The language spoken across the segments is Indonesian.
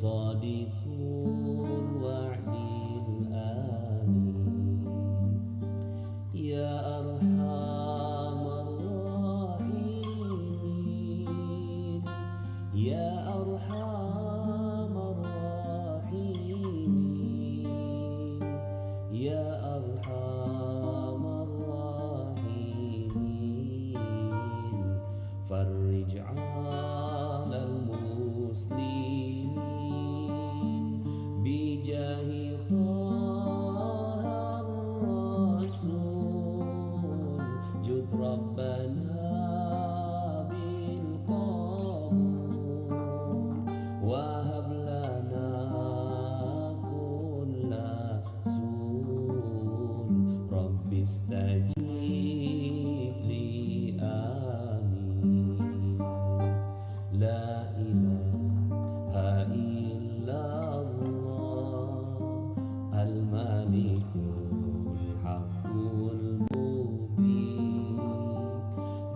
Sadiqul wa'dil amin. Ya arhamar rahimin, ya arhamar rahimin, ya arhamar rahimin. Farrij 'alal muslimin bijahi Thahar Rasul. Jud Rabbana bil qabul wahab lana kulla sul. Rabbi istajib li amin. La ilaha illallah al-malikul haqqul mubin.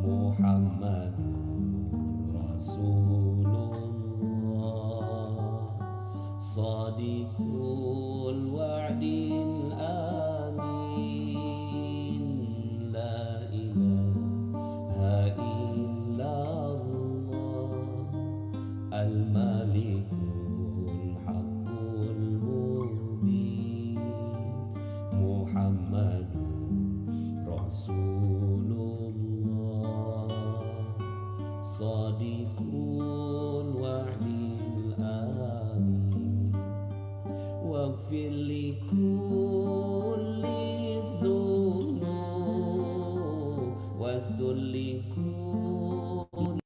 Muhammadur Rasulullah Sadiqul wa'dil amin. La ilaha illallah al-malikul haqqul mubin. Muhammadur Rasulullah Sadiqul wa'dil amin. Waghfir li kulli dzunub wastur li kulli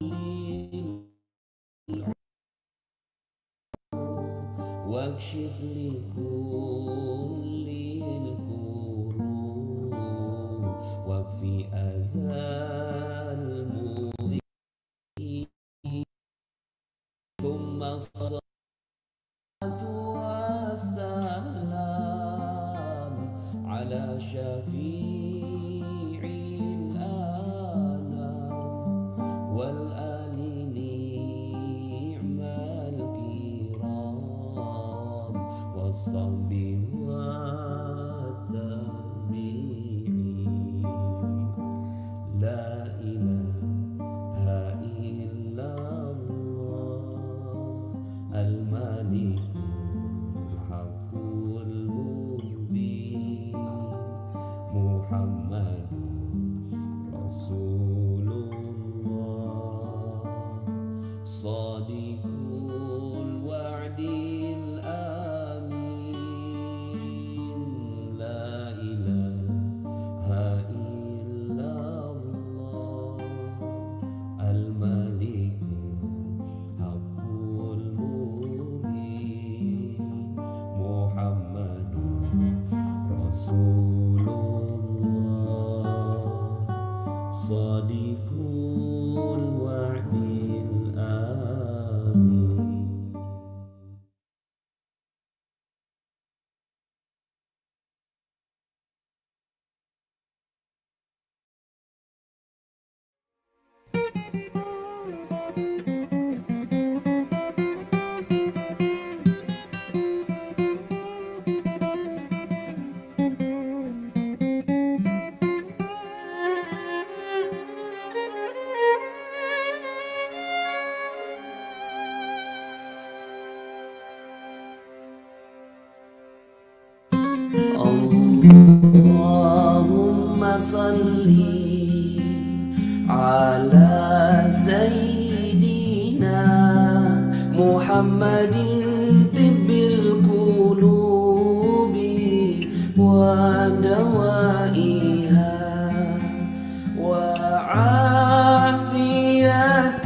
wakshif li kullil kurub wakfi azal mudhi. Thumma salatu wassalam ala syafi'il anam wal ali ni'mal kiram wassahbi wattabi'in. La ilaha illallah al-malikul haqqul mubin. Muhammadur Rasulullah Sadiqul wa'dil amin. La ilaha illallah al-malikul haqqul mubin. Muhammadur Rasulullah Sadiqul wa'dil amin. Allahumma salli ala sayyidina Muhammadin tibbil qulubi wa dawaiha wa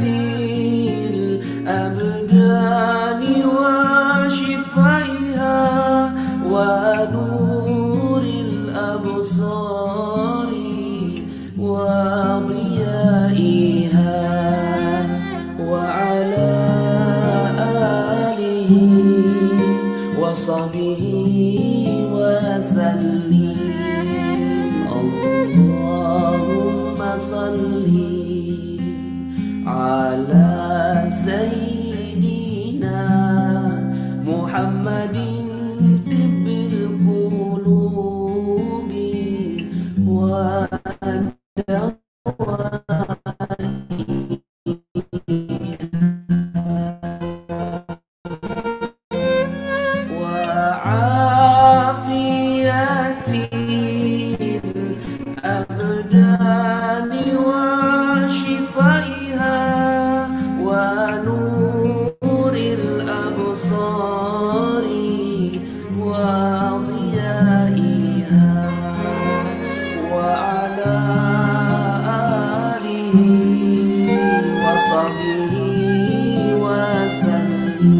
afiyatil abdani wa shifaiha wa nuril absari wa diyaiha wa ala alihi wa sahbihi wa sallim. Allahumma salli ala sayyidina محمد طب القلوب وعافية الأبدان وشفائها ونور الأبصار وضيائها وعلى آله وصحبه وسلم.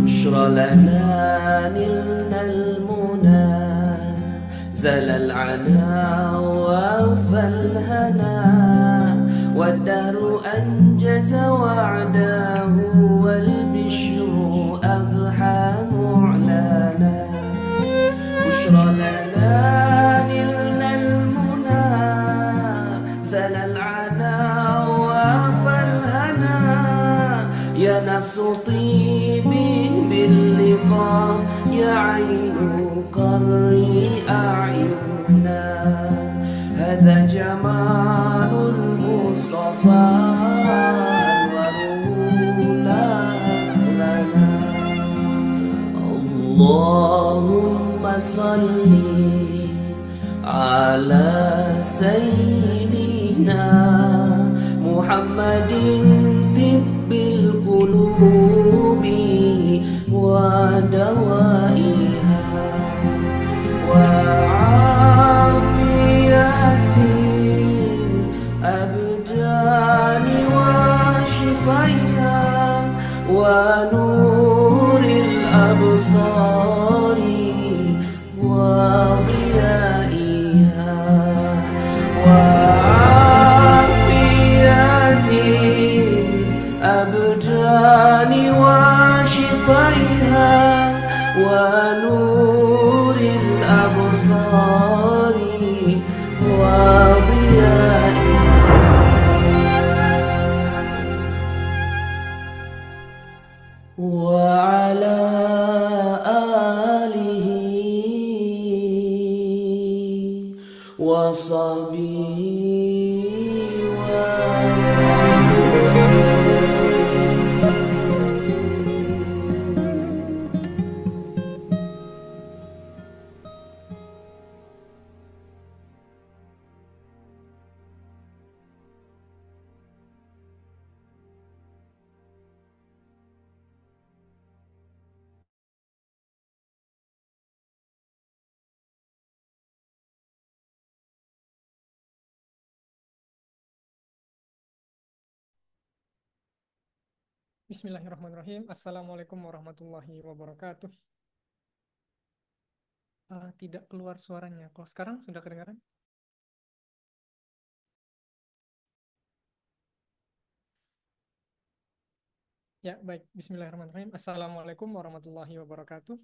بشرى لنا نلنا المنى زل العنا وفى الهنا والدهر أنجز وعده والبشر أضحى معلنا بشرى لنا نلنا المنى زل العنا وفى الهنا يا نفس طيبي باللقاء يا عين قري أعيننا هذا جمال المصطفى أنوره لا أزلنا اللهم صل على سيدنا محمد طب القلوب ودوائها وعافية الأبدان وشفائها ونور الأبصار وضيائها وعافية الأبدان وشفائها ونور الأبصار وضيائها وعلى آله وصحبه Bismillahirrahmanirrahim. Assalamualaikum warahmatullahi wabarakatuh. Tidak keluar suaranya. Kalau sekarang sudah kedengaran? Ya, baik. Bismillahirrahmanirrahim. Assalamualaikum warahmatullahi wabarakatuh.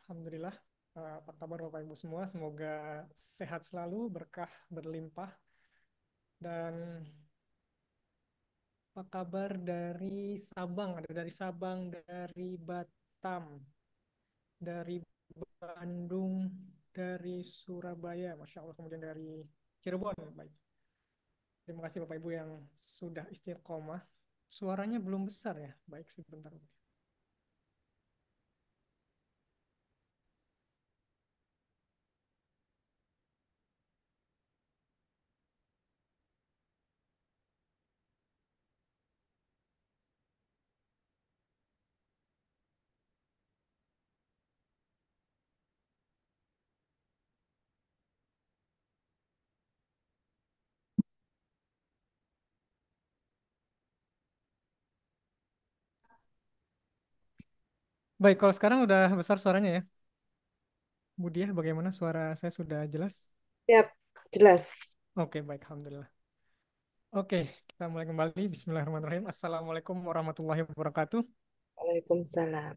Alhamdulillah. Apa kabar Bapak Ibu semua? Semoga sehat selalu, berkah berlimpah. Dan apa kabar dari Sabang? Ada dari Sabang, dari Batam, dari Bandung, dari Surabaya, Masya Allah, kemudian dari Cirebon. Baik. Terima kasih Bapak Ibu yang sudah istiqomah. Suaranya belum besar ya? Baik, sebentar. Baik, kalau sekarang udah besar suaranya ya. Budiah, bagaimana suara saya sudah jelas? Siap, jelas. Oke, baik, Alhamdulillah. Oke, kita mulai kembali. Bismillahirrahmanirrahim. Assalamualaikum warahmatullahi wabarakatuh. Waalaikumsalam.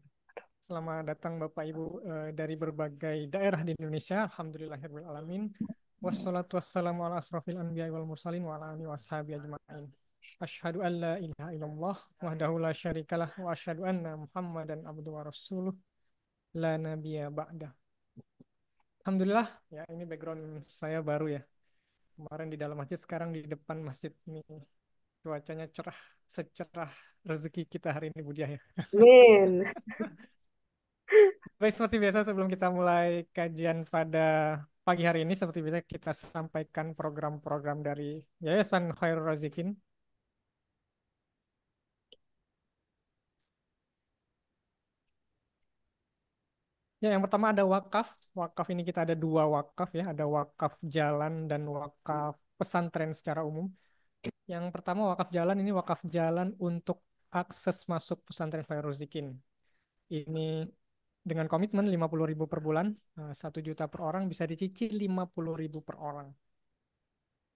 Selamat datang Bapak Ibu dari berbagai daerah di Indonesia. Alhamdulillahirabbil alamin. Wassalatu wassalamu ala asrofil anbiya wal mursalin wa ala alihi washabi ajma'in. Asyhadu an la ilaha illallah wahdahu la syarikalah wa asyhadu anna Muhammadan abduhu wa rasuluh la nabiyya ba'da. Alhamdulillah, ya ini background saya baru ya. Kemarin di dalam masjid, sekarang di depan masjid ini. Cuacanya cerah, secerah rezeki kita hari ini Budia ya. Amin. Baik, seperti biasa sebelum kita mulai kajian pada pagi hari ini, seperti biasa kita sampaikan program-program dari Yayasan Khairul Razikin. Ya, yang pertama ada wakaf. Wakaf ini kita ada dua wakaf ya, ada wakaf jalan dan wakaf pesantren secara umum. Yang pertama wakaf jalan ini wakaf jalan untuk akses masuk pesantren Khairul Razikin. Ini dengan komitmen 50.000 per bulan, 1 juta per orang, bisa dicicil 50.000 per orang.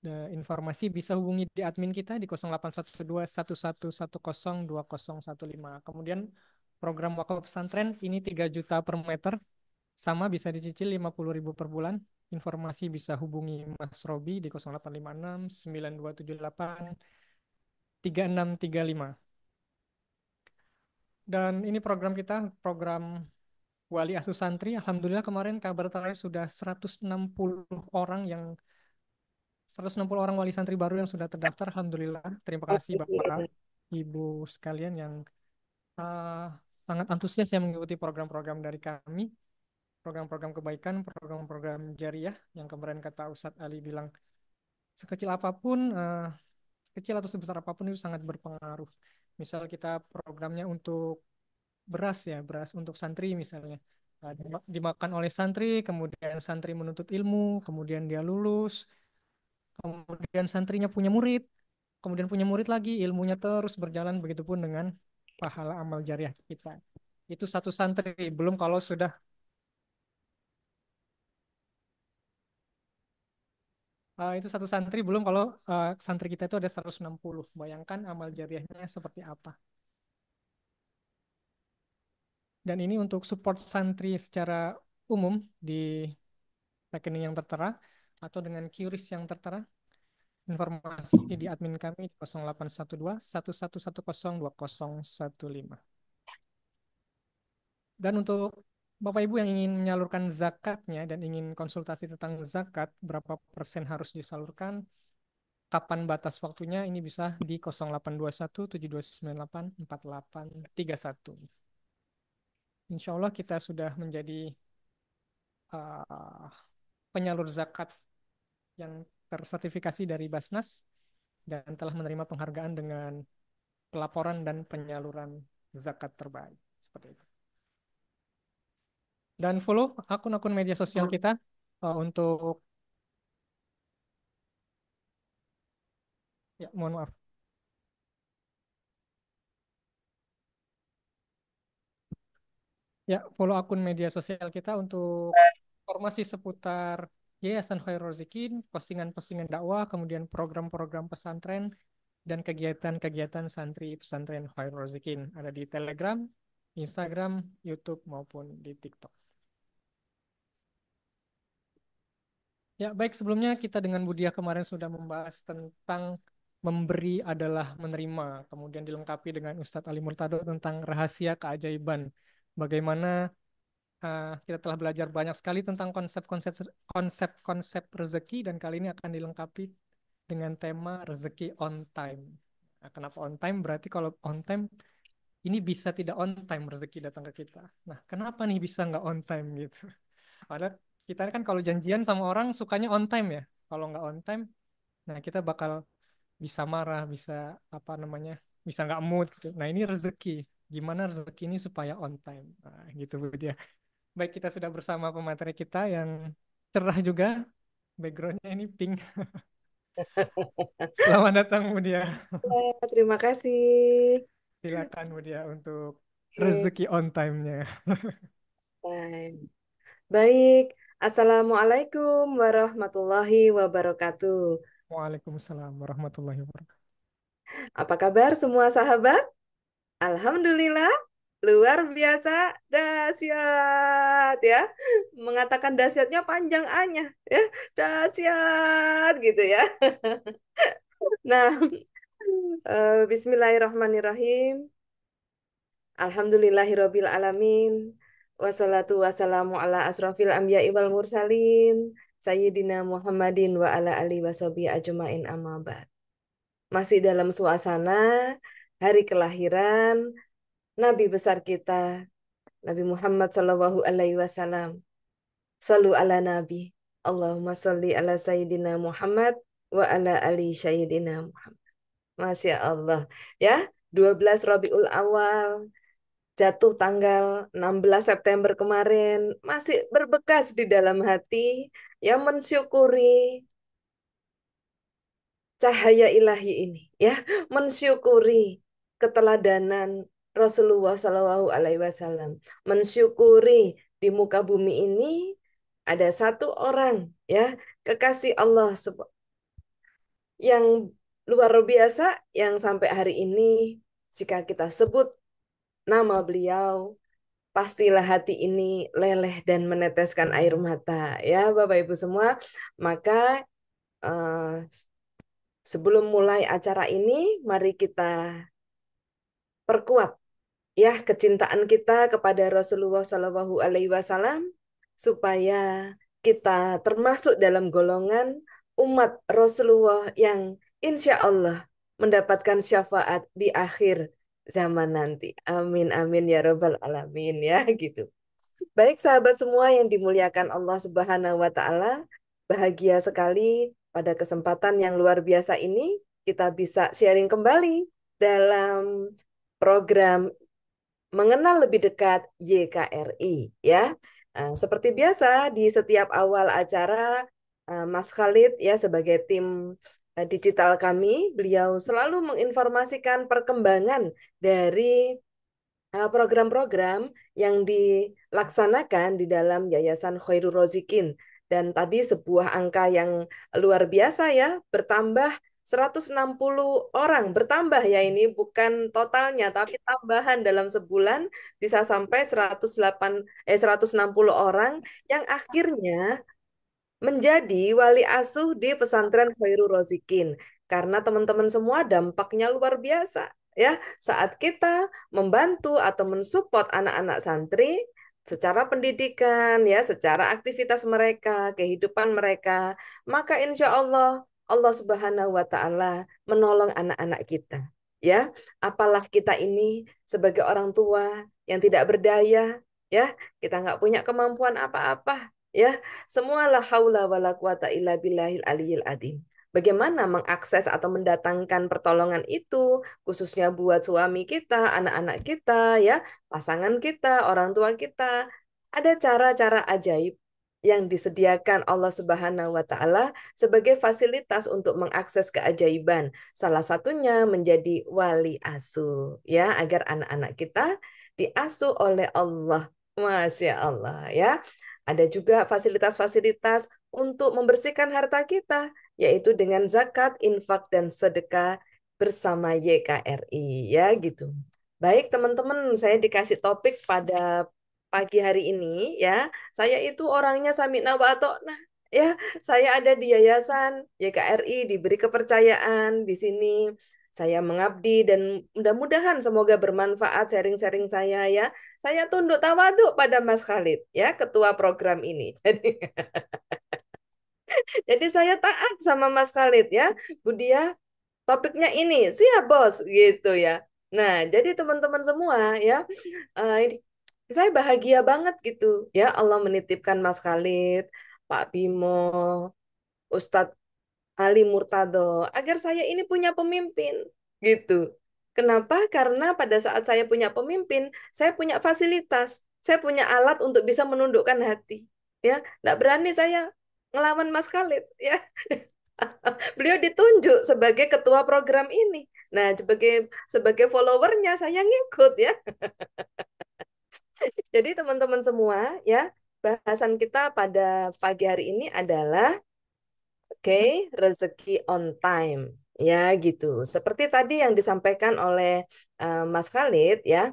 Informasi bisa hubungi di admin kita di 0812 1110 2015. Kemudian program wakaf pesantren ini 3 juta per meter, sama bisa dicicil 50.000 per bulan. Informasi bisa hubungi Mas Robi di 0856 9278 3635. Dan ini program kita, program Wali Asuh Santri. Alhamdulillah kemarin kabar terakhir sudah 160 orang wali santri baru yang sudah terdaftar. Alhamdulillah. Terima kasih Bapak, Alhamdulillah. Ibu sekalian yang uh, sangat antusias yang mengikuti program-program dari kami. Program-program kebaikan, program-program jariah yang kemarin kata Ustadz Ali bilang sekecil apapun, kecil atau sebesar apapun itu sangat berpengaruh. Misal kita programnya untuk beras ya, beras untuk santri misalnya. Dimakan oleh santri, kemudian santri menuntut ilmu, kemudian dia lulus, kemudian santrinya punya murid, kemudian punya murid lagi, ilmunya terus berjalan, begitupun dengan pahala amal jariah kita. Itu satu santri, belum kalau sudah itu satu santri, belum kalau santri kita itu ada 160. Bayangkan amal jariahnya seperti apa. Dan ini untuk support santri secara umum di rekening yang tertera atau dengan QRIS yang tertera. Informasi di admin kami di 0812 1110 2015. Dan untuk Bapak Ibu yang ingin menyalurkan zakatnya dan ingin konsultasi tentang zakat, berapa persen harus disalurkan, kapan batas waktunya, ini bisa di 0821 7298 4831. Insya Allah kita sudah menjadi uh, penyalur zakat yang tersertifikasi dari Basnas dan telah menerima penghargaan dengan pelaporan dan penyaluran zakat terbaik. Seperti itu. Dan follow akun-akun media sosial kita untuk, ya mohon maaf. Ya, follow akun media sosial kita untuk informasi seputar Yayasan Khairul Razikin, postingan-postingan dakwah, kemudian program-program pesantren, dan kegiatan-kegiatan santri pesantren Khairul Razikin. Ada di Telegram, Instagram, YouTube, maupun di TikTok. Ya, baik, sebelumnya kita dengan Budia kemarin sudah membahas tentang memberi adalah menerima, kemudian dilengkapi dengan Ustadz Ali Murtado tentang rahasia keajaiban. Bagaimana kita telah belajar banyak sekali tentang konsep-konsep rezeki, dan kali ini akan dilengkapi dengan tema rezeki on time. Nah, kenapa on time? Berarti kalau on time ini bisa tidak on time rezeki datang ke kita. Nah, kenapa nih bisa nggak on time gitu? Padahal kita kan kalau janjian sama orang sukanya on time ya. Kalau nggak on time, nah kita bakal bisa marah, bisa apa namanya, bisa nggak mood gitu. Nah ini rezeki. Gimana rezeki ini supaya on time? Nah, gitu Bu dia. Baik, kita sudah bersama pemateri kita yang cerah juga. Backgroundnya ini pink. Selamat datang Bu dia. Ya, terima kasih. Silakan Bu dia untuk Oke, rezeki on time-nya. time. Baik. Assalamualaikum warahmatullahi wabarakatuh. Waalaikumsalam warahmatullahi wabarakatuh. Apa kabar semua sahabat? Alhamdulillah, luar biasa, dahsyat ya. Mengatakan dahsyatnya panjang A-nya ya, dahsyat gitu ya. Nah, Bismillahirrahmanirrahim. Alhamdulillahirabbil alamin. Wassalatu wassalamu ala asrofil anbiya'i wal mursalin. Sayyidina Muhammadin wa ala alihi washabihi ajmain amma ba'd. Masih dalam suasana hari kelahiran Nabi besar kita, Nabi Muhammad Shallallahu Alaihi Wasallam. Sallu ala Nabi. Allahumma salli ala Sayyidina Muhammad wa ala ali Sayyidina Muhammad. Masya Allah. Ya, 12 Rabiul Awal, jatuh tanggal 16 September kemarin, masih berbekas di dalam hati, yang mensyukuri cahaya ilahi ini, ya, mensyukuri keteladanan Rasulullah Shallallahu Alaihi Wasallam, mensyukuri di muka bumi ini ada satu orang, ya, kekasih Allah yang luar biasa, yang sampai hari ini jika kita sebut nama beliau, pastilah hati ini leleh dan meneteskan air mata, ya Bapak Ibu semua. Maka eh, sebelum mulai acara ini, mari kita perkuat ya kecintaan kita kepada Rasulullah Shallallahu Alaihi Wasallam supaya kita termasuk dalam golongan umat Rasulullah yang insya Allah mendapatkan syafaat di akhir zaman nanti. Amin amin ya robbal alamin ya gitu. Baik sahabat semua yang dimuliakan Allah Subhanahu wa taala, bahagia sekali pada kesempatan yang luar biasa ini kita bisa sharing kembali dalam program mengenal lebih dekat YKRI ya. Seperti biasa di setiap awal acara Mas Khalid ya sebagai tim digital kami, beliau selalu menginformasikan perkembangan dari program-program yang dilaksanakan di dalam Yayasan Khairul Rozikin. Dan tadi sebuah angka yang luar biasa ya, bertambah 160 orang, bertambah ya, ini bukan totalnya, tapi tambahan dalam sebulan bisa sampai 160 orang yang akhirnya menjadi wali asuh di pesantren Khairul Rozikin. Karena teman-teman semua dampaknya luar biasa ya. Saat kita membantu atau mensupport anak-anak santri secara pendidikan ya, secara aktivitas mereka, kehidupan mereka, maka insya Allah Allah Subhanahu wa taala menolong anak-anak kita. Ya, apalah kita ini sebagai orang tua yang tidak berdaya, ya, kita nggak punya kemampuan apa-apa, ya, semua la haula wala quwata illa billahil aliyil adim. Bagaimana mengakses atau mendatangkan pertolongan itu, khususnya buat suami kita, anak-anak kita, ya, pasangan kita, orang tua kita. Ada cara-cara ajaib yang disediakan Allah Subhanahu wa taala sebagai fasilitas untuk mengakses keajaiban. Salah satunya menjadi wali asuh, ya, agar anak-anak kita diasuh oleh Allah. Masya Allah, ya. Ada juga fasilitas-fasilitas untuk membersihkan harta kita, yaitu dengan zakat, infak, dan sedekah bersama YKRI, ya gitu. Baik teman-teman, saya dikasih topik pada pagi hari ini, ya. Saya itu orangnya sami'na wa ata'na, ya. Saya ada di Yayasan YKRI, diberi kepercayaan di sini. Saya mengabdi dan mudah-mudahan semoga bermanfaat sharing-sharing saya ya. Saya tunduk tawaduk pada Mas Khalid ya, ketua program ini. Jadi saya taat sama Mas Khalid ya. Budia, topiknya ini, siap bos gitu ya. Nah, jadi teman-teman semua ya, ini saya bahagia banget gitu ya, Allah menitipkan Mas Khalid, Pak Bimo, Ustadz Ali Murtado agar saya ini punya pemimpin gitu. Kenapa? Karena pada saat saya punya pemimpin, saya punya fasilitas, saya punya alat untuk bisa menundukkan hati. Ya, nggak berani saya ngelawan Mas Khalid. Ya, beliau ditunjuk sebagai ketua program ini. Nah, sebagai sebagai followernya saya ngikut ya. Jadi teman-teman semua ya, bahasan kita pada pagi hari ini adalah Oke, rezeki on time. Ya, gitu. Seperti tadi yang disampaikan oleh Mas Khalid ya.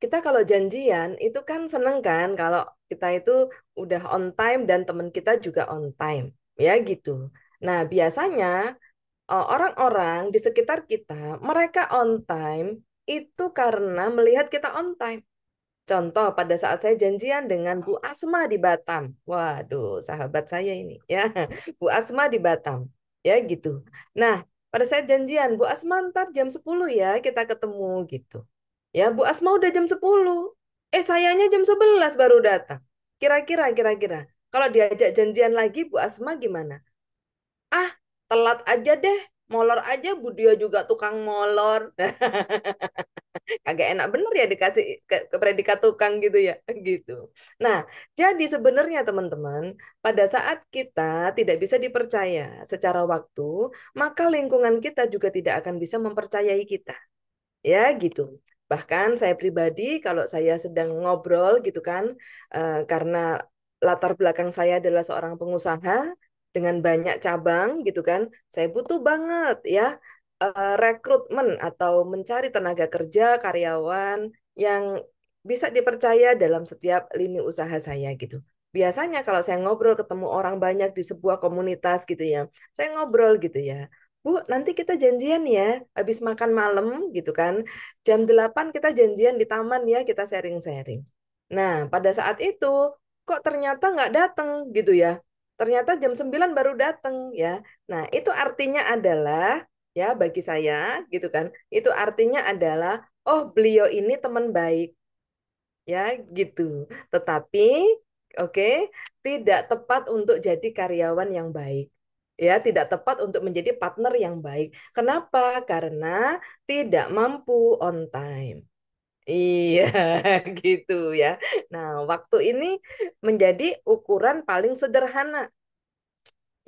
Kita kalau janjian itu kan seneng kan kalau kita itu udah on time dan teman kita juga on time. Ya, gitu. Nah, biasanya orang-orang di sekitar kita, mereka on time itu karena melihat kita on time. Contoh pada saat saya janjian dengan Bu Asma di Batam. Waduh, sahabat saya ini ya. Bu Asma di Batam. Ya gitu. Nah, pada saat janjian, Bu Asma ntar jam 10 ya kita ketemu gitu. Ya, Bu Asma udah jam 10. Sayanya jam 11 baru datang. Kira-kira. Kalau diajak janjian lagi, Bu Asma gimana? Ah, telat aja deh. Molor aja, Bu Dia juga tukang molor. Agak enak bener ya dikasih ke predikat tukang gitu ya gitu. Nah, jadi sebenarnya teman-teman, pada saat kita tidak bisa dipercaya secara waktu, maka lingkungan kita juga tidak akan bisa mempercayai kita. Ya gitu. Bahkan saya pribadi kalau saya sedang ngobrol gitu kan, karena latar belakang saya adalah seorang pengusaha dengan banyak cabang gitu kan, saya butuh banget ya rekrutmen atau mencari tenaga kerja karyawan yang bisa dipercaya dalam setiap lini usaha saya gitu. Biasanya kalau saya ngobrol ketemu orang banyak di sebuah komunitas gitu ya, saya ngobrol gitu ya. Bu, nanti kita janjian ya, habis makan malam gitu kan. Jam 8 kita janjian di taman ya, kita sharing-sharing. Nah, pada saat itu, kok ternyata nggak datang gitu ya. Ternyata jam 9 baru datang ya. Nah, itu artinya adalah, ya bagi saya gitu kan, itu artinya adalah, oh beliau ini teman baik. Ya, gitu. Tetapi, oke, tidak tepat untuk jadi karyawan yang baik. Ya, tidak tepat untuk menjadi partner yang baik. Kenapa? Karena tidak mampu on time. Iya, gitu ya. Nah, waktu ini menjadi ukuran paling sederhana.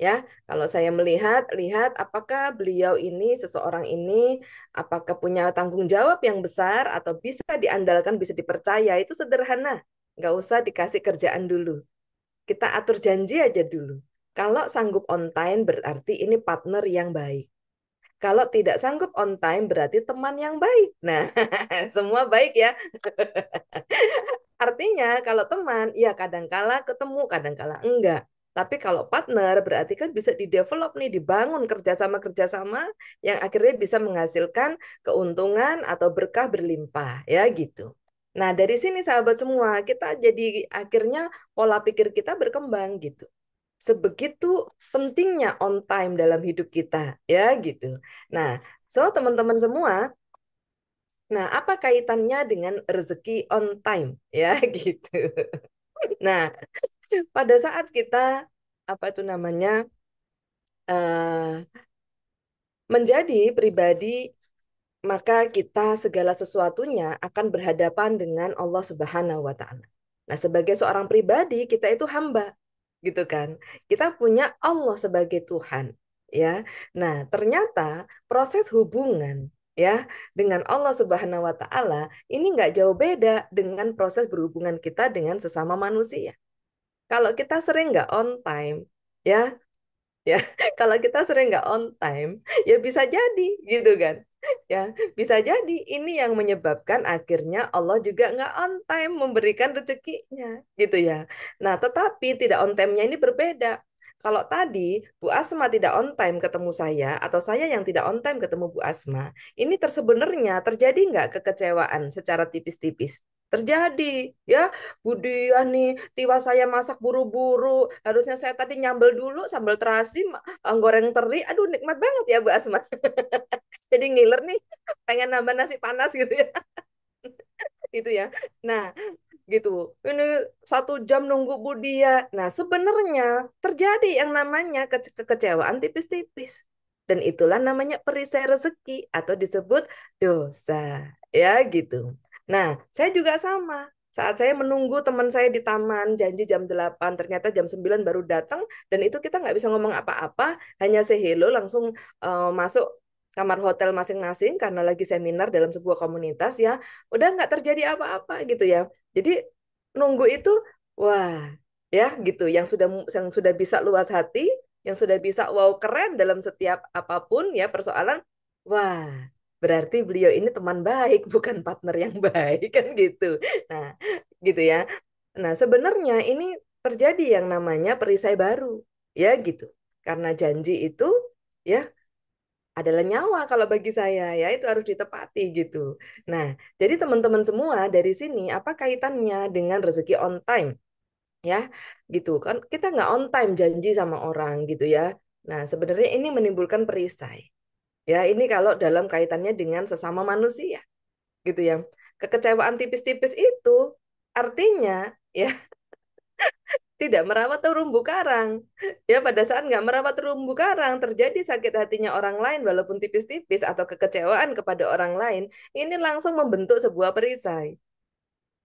Ya, kalau saya lihat apakah beliau ini, seseorang ini, apakah punya tanggung jawab yang besar atau bisa diandalkan, bisa dipercaya, itu sederhana. Nggak usah dikasih kerjaan dulu. Kita atur janji aja dulu. Kalau sanggup on time berarti ini partner yang baik. Kalau tidak sanggup on time berarti teman yang baik. Nah, semua baik ya. Artinya kalau teman, ya kadangkala ketemu, kadangkala enggak. Tapi kalau partner berarti kan bisa didevelop nih, dibangun kerjasama-kerjasama yang akhirnya bisa menghasilkan keuntungan atau berkah berlimpah, ya gitu. Nah, dari sini sahabat semua, kita jadi akhirnya pola pikir kita berkembang gitu. Sebegitu pentingnya on time dalam hidup kita, ya gitu. Nah, so teman-teman semua, nah apa kaitannya dengan rezeki on time, ya gitu. Nah, pada saat kita apa itu namanya eh menjadi pribadi, maka kita segala sesuatunya akan berhadapan dengan Allah Subhanahu wa taala. Nah, sebagai seorang pribadi kita itu hamba, gitu kan. Kita punya Allah sebagai Tuhan, ya. Nah, ternyata proses hubungan ya dengan Allah Subhanahu wa taala ini nggak jauh beda dengan proses berhubungan kita dengan sesama manusia. Kalau kita sering nggak on time, ya, ya, kalau kita sering nggak on time, ya bisa jadi, gitu kan, ya, bisa jadi ini yang menyebabkan akhirnya Allah juga nggak on time memberikan rezekinya, gitu ya. Nah, tetapi tidak on time-nya ini berbeda. Kalau tadi Bu Asma tidak on time ketemu saya, atau saya yang tidak on time ketemu Bu Asma, ini sebenarnya terjadi nggak kekecewaan secara tipis-tipis? Terjadi, ya. Budi ya nih, tiba saya masak buru-buru, harusnya saya tadi nyambel dulu sambal terasi, goreng teri, aduh nikmat banget ya Bu Asma. Jadi ngiler nih, pengen nambah nasi panas gitu ya, itu ya. Nah, gitu. Ini 1 jam nunggu Budi ya. Nah, sebenarnya terjadi yang namanya kekecewaan tipis-tipis. Dan itulah namanya perisai rezeki atau disebut dosa. Ya, gitu. Nah, saya juga sama. Saat saya menunggu teman saya di taman, janji jam 8, ternyata jam 9 baru datang, dan itu kita nggak bisa ngomong apa-apa, hanya say hello, langsung masuk kamar hotel masing-masing karena lagi seminar dalam sebuah komunitas ya, udah nggak terjadi apa-apa gitu ya. Jadi nunggu itu, wah, ya gitu, yang sudah bisa luas hati, yang sudah bisa wow keren dalam setiap apapun ya persoalan, wah berarti beliau ini teman baik bukan partner yang baik kan gitu. Nah, gitu ya. Nah, sebenarnya ini terjadi yang namanya perisai baru ya gitu. Karena janji itu ya adalah nyawa kalau bagi saya ya itu harus ditepati gitu. Nah, jadi teman-teman semua dari sini apa kaitannya dengan rezeki on time ya gitu kan kita nggak on time janji sama orang gitu ya. Nah, sebenarnya ini menimbulkan perisai. Ya, ini kalau dalam kaitannya dengan sesama manusia gitu ya. Kekecewaan tipis-tipis itu artinya ya tidak merawat terumbu karang. Ya, pada saat nggak merawat terumbu karang, terjadi sakit hatinya orang lain walaupun tipis-tipis atau kekecewaan kepada orang lain, ini langsung membentuk sebuah perisai.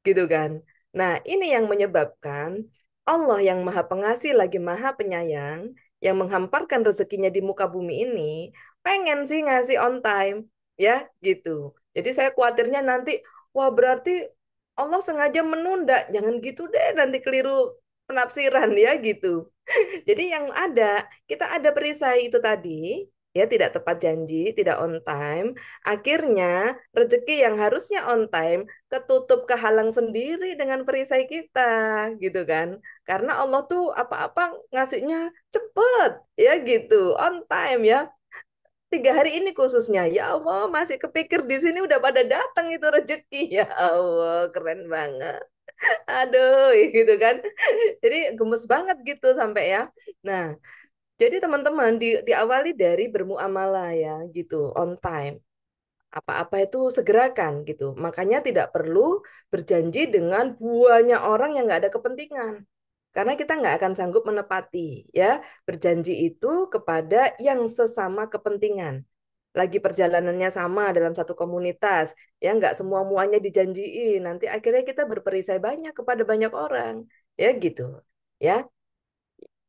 Gitu kan. Nah, ini yang menyebabkan Allah yang Maha Pengasih lagi Maha Penyayang, yang menghamparkan rezekinya di muka bumi ini, pengen sih ngasih on time, ya gitu. Jadi saya khawatirnya nanti, wah berarti Allah sengaja menunda, jangan gitu deh, nanti keliru penafsiran ya gitu. Jadi yang ada, kita ada perisai itu tadi, ya tidak tepat janji, tidak on time. Akhirnya rezeki yang harusnya on time ketutup kehalang sendiri dengan perisai kita, gitu kan? Karena Allah tuh apa-apa ngasihnya cepet, ya gitu, on time ya. 3 hari ini khususnya, ya Allah masih kepikir di sini udah pada datang itu rezeki, ya Allah keren banget. Aduh, gitu kan. Jadi gemes banget gitu sampai ya. Nah, jadi teman-teman diawali dari bermuamalah ya gitu, on time. Apa-apa itu segerakan gitu. Makanya tidak perlu berjanji dengan banyak orang yang nggak ada kepentingan. Karena kita nggak akan sanggup menepati ya. Berjanji itu kepada yang sesama kepentingan. Lagi perjalanannya sama dalam satu komunitas, ya nggak semua muanya dijanjiin. Nanti akhirnya kita berperisai banyak kepada banyak orang, ya gitu. Ya,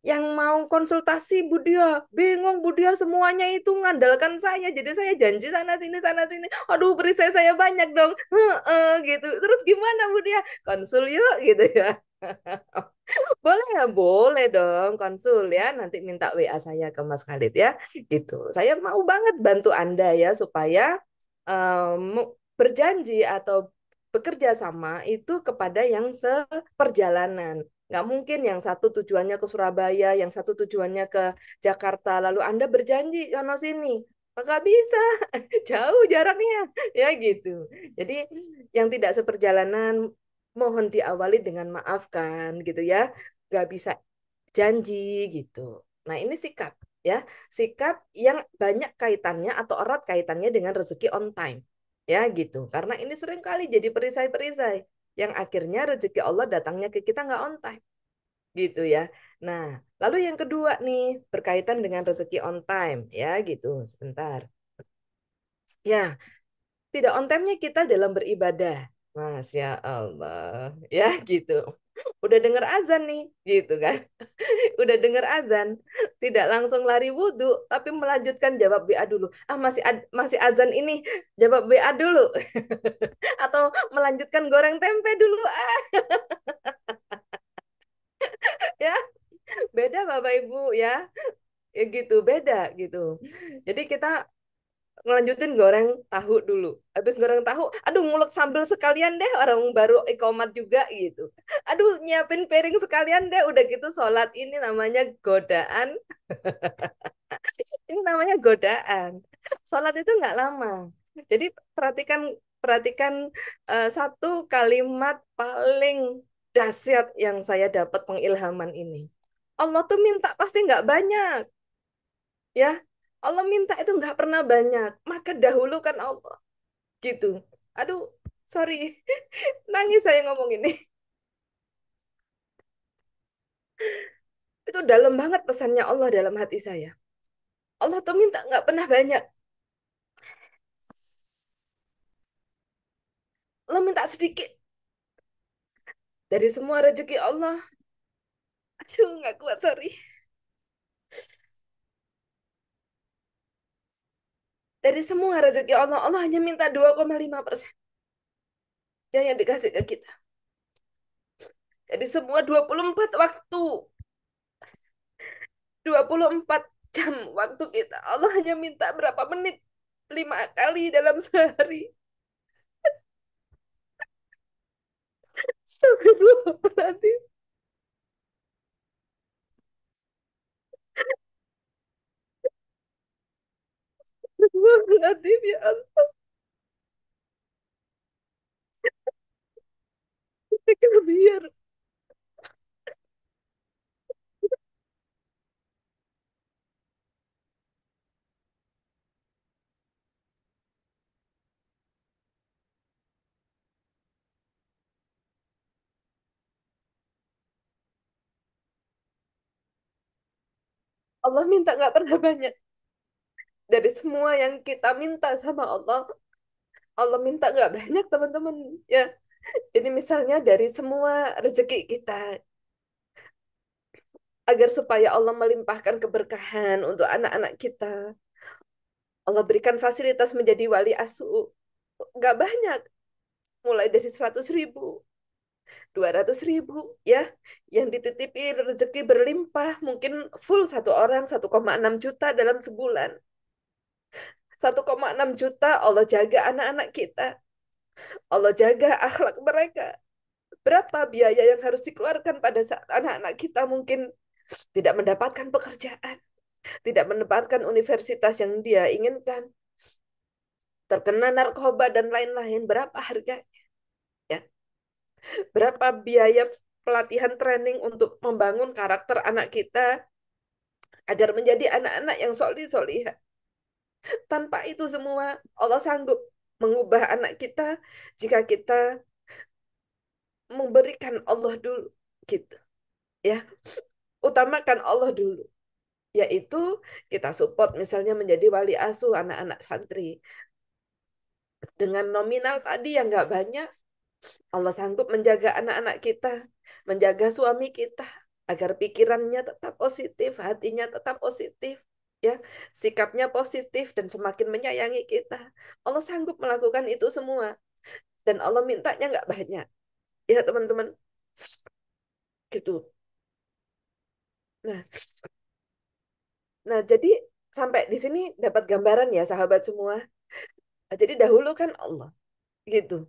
yang mau konsultasi Budia, bingung Budia semuanya itu ngandalkan saya. Jadi saya janji sana sini. Aduh, perisai saya banyak dong. Heeh, gitu. Terus gimana Budia? Konsul yuk gitu ya. Boleh nggak? Boleh dong, konsul ya. Nanti minta WA saya ke Mas Khalid ya. Gitu. Saya mau banget bantu Anda ya supaya berjanji atau bekerja sama itu kepada yang seperjalanan. Nggak mungkin yang satu tujuannya ke Surabaya, yang satu tujuannya ke Jakarta, lalu Anda berjanji sono sini. Nggak bisa, jauh jaraknya. Ya gitu. Jadi yang tidak seperjalanan mohon diawali dengan maafkan gitu ya. Nggak bisa janji gitu. Nah, ini sikap ya. Sikap yang banyak kaitannya atau erat kaitannya dengan rezeki on time. Ya gitu. Karena ini sering kali jadi perisai-perisai yang akhirnya rezeki Allah datangnya ke kita nggak on time. Gitu ya. Nah, lalu yang kedua nih berkaitan dengan rezeki on time ya gitu. Sebentar. Ya, tidak on time-nya kita dalam beribadah. Masya Allah. Ya gitu. Udah denger azan nih, gitu kan. Udah denger azan, tidak langsung lari wudhu, tapi melanjutkan jawab BA dulu. Ah, masih azan ini, jawab BA dulu. Atau melanjutkan goreng tempe dulu. Ah, ya, beda Bapak Ibu ya. Ya gitu, beda gitu. Jadi kita ngelanjutin goreng tahu dulu. Habis goreng tahu, aduh ngulek sambal sekalian deh orang baru iqomat juga gitu. Aduh nyiapin piring sekalian deh udah gitu sholat ini namanya godaan. Ini namanya godaan. Sholat itu nggak lama. Jadi perhatikan perhatikan satu kalimat paling dahsyat yang saya dapat pengilhaman ini. Allah tuh minta pasti nggak banyak, ya. Allah minta itu nggak pernah banyak. Maka dahulukan Allah, gitu. Aduh, sorry, nangis saya ngomong ini. Itu dalam banget pesannya Allah dalam hati saya. Allah tuh minta nggak pernah banyak. Allah minta sedikit dari semua rezeki Allah. Aduh, nggak kuat, sorry. Dari semua rezeki Allah, Allah hanya minta 2,5% yang dikasih ke kita. Jadi semua 24 waktu 24 jam waktu kita. Allah hanya minta berapa menit? 5 kali dalam sehari. Astagfirullahaladzim. Astagfirullahaladzim ya Allah. Biar Allah minta nggak pernah banyak. Dari semua yang kita minta sama Allah, Allah minta nggak banyak teman-teman. Ya, ini misalnya dari semua rezeki kita, agar supaya Allah melimpahkan keberkahan untuk anak-anak kita. Allah berikan fasilitas menjadi wali asuh. Nggak banyak. Mulai dari 100.000, 200.000, ya. Yang dititipi rezeki berlimpah. Mungkin full satu orang 1,6 juta dalam sebulan. 1,6 juta Allah jaga anak-anak kita. Allah jaga akhlak mereka. Berapa biaya yang harus dikeluarkan pada saat anak-anak kita mungkin tidak mendapatkan pekerjaan, tidak mendapatkan universitas yang dia inginkan, terkena narkoba dan lain-lain. Berapa harganya? Ya, berapa biaya pelatihan training untuk membangun karakter anak kita agar menjadi anak-anak yang solih solihah. Tanpa itu semua, Allah sanggup mengubah anak kita jika kita memberikan Allah dulu, gitu. Ya, utamakan Allah dulu, yaitu kita support misalnya menjadi wali asuh anak-anak santri. Dengan nominal tadi yang nggak banyak, Allah sanggup menjaga anak-anak kita, menjaga suami kita, agar pikirannya tetap positif, hatinya tetap positif, ya, sikapnya positif dan semakin menyayangi kita. Allah sanggup melakukan itu semua, dan Allah mintanya nggak banyak, ya teman-teman, gitu. Nah, nah jadi sampai di sini dapat gambaran ya sahabat semua. Jadi dahulukan Allah, gitu.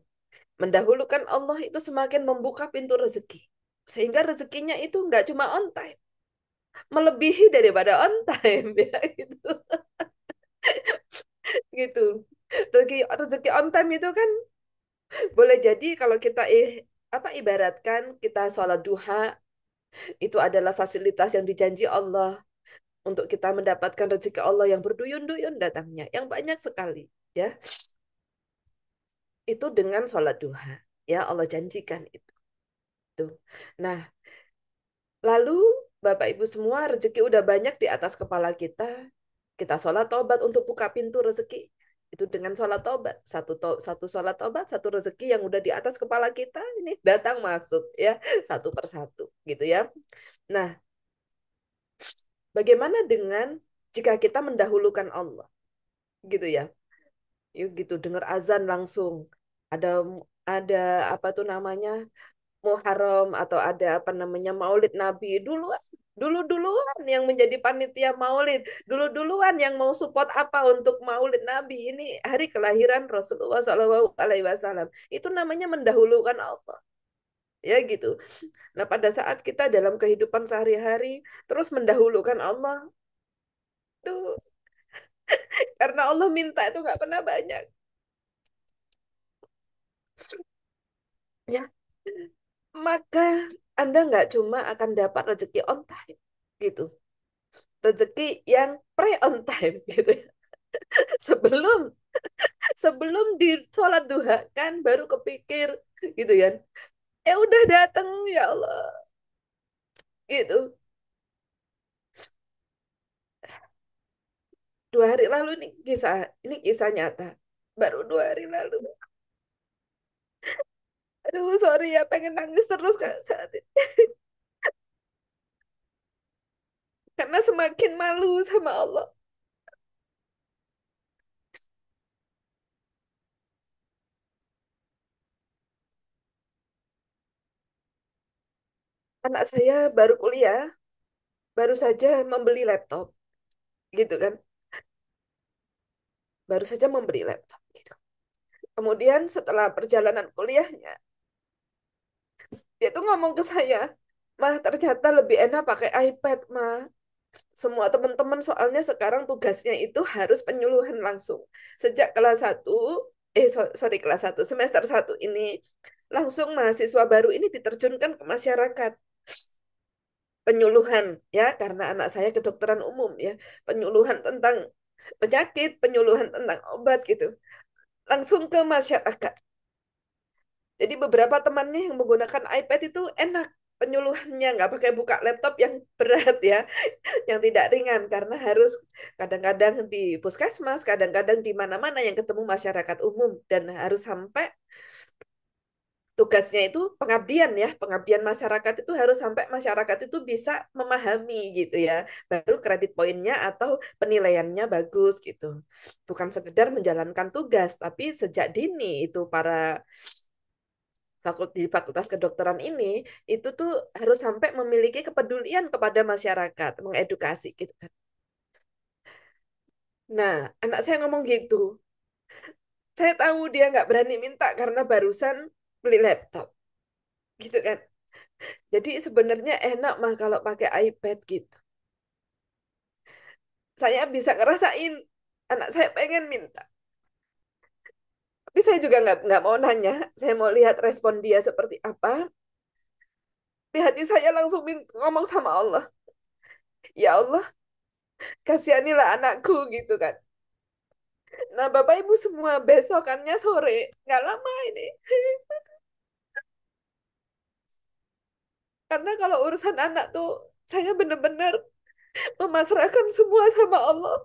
Mendahulukan Allah itu semakin membuka pintu rezeki. Sehingga rezekinya itu nggak cuma on time, melebihi daripada on time ya gitu. Gitu. Rezeki on time itu kan boleh jadi kalau kita apa ibaratkan kita sholat duha itu adalah fasilitas yang dijanji Allah untuk kita mendapatkan rezeki Allah yang berduyun-duyun datangnya, yang banyak sekali, ya. Itu dengan sholat duha, ya Allah janjikan itu. Tuh. Nah, lalu Bapak Ibu semua rezeki udah banyak di atas kepala kita. Kita sholat tobat untuk buka pintu rezeki. Itu dengan sholat tobat. Satu sholat tobat, satu rezeki yang udah di atas kepala kita. Ini datang maksud ya. Satu persatu gitu ya. Nah, bagaimana dengan jika kita mendahulukan Allah? Gitu ya. Yuk gitu, dengar azan langsung. Ada ada apa tuh namanya? Muharram atau ada apa namanya Maulid Nabi duluan yang menjadi panitia Maulid, duluan yang mau support apa untuk Maulid Nabi ini hari kelahiran Rasulullah Shallallahu Alaihi Wasallam, itu namanya mendahulukan Allah, ya gitu. Nah pada saat kita dalam kehidupan sehari-hari terus mendahulukan Allah tuh, karena Allah minta itu nggak pernah banyak, ya, maka Anda nggak cuma akan dapat rezeki on time gitu, rezeki yang pre on time gitu ya. Sebelum sebelum di sholat duha kan baru kepikir gitu ya. Udah datang ya Allah gitu. 2 hari lalu ini kisah nyata. Baru 2 hari lalu. Aduh sorry ya pengen nangis terus Kak saat ini. Karena semakin malu sama Allah. Anak saya baru kuliah. baru saja membeli laptop, gitu kan? Baru saja membeli laptop, gitu. Kemudian setelah perjalanan kuliahnya, dia tuh ngomong ke saya, "Mah, ternyata lebih enak pakai iPad, mah. Semua teman-teman soalnya sekarang tugasnya itu harus penyuluhan langsung. Sejak kelas satu, sorry, kelas satu semester satu ini, langsung mahasiswa baru ini diterjunkan ke masyarakat. Penyuluhan, ya, karena anak saya kedokteran umum, ya. Penyuluhan tentang penyakit, penyuluhan tentang obat, gitu. Langsung ke masyarakat. Jadi beberapa temannya yang menggunakan iPad itu enak penyuluhannya, nggak pakai buka laptop yang berat, ya, yang tidak ringan, karena harus kadang-kadang di puskesmas, kadang-kadang di mana-mana yang ketemu masyarakat umum, dan harus sampai tugasnya itu pengabdian, ya, pengabdian masyarakat itu harus sampai masyarakat itu bisa memahami, gitu, ya, baru kredit poinnya atau penilaiannya bagus, gitu. Bukan sekedar menjalankan tugas, tapi sejak dini itu para di Fakultas Kedokteran ini itu tuh harus sampai memiliki kepedulian kepada masyarakat, mengedukasi, gitu kan. Nah, anak saya ngomong gitu. Saya tahu dia nggak berani minta karena barusan beli laptop, gitu kan. Jadi sebenarnya enak mah kalau pakai iPad, gitu. Saya bisa ngerasain anak saya pengen minta. Tapi saya juga nggak mau nanya. Saya mau lihat respon dia seperti apa. Di hati saya langsung ngomong sama Allah. Ya Allah, kasihanilah anakku, gitu kan. Nah, Bapak Ibu semua, besokannya sore, nggak lama ini. Karena kalau urusan anak tuh, saya benar-benar memasrahkan semua sama Allah.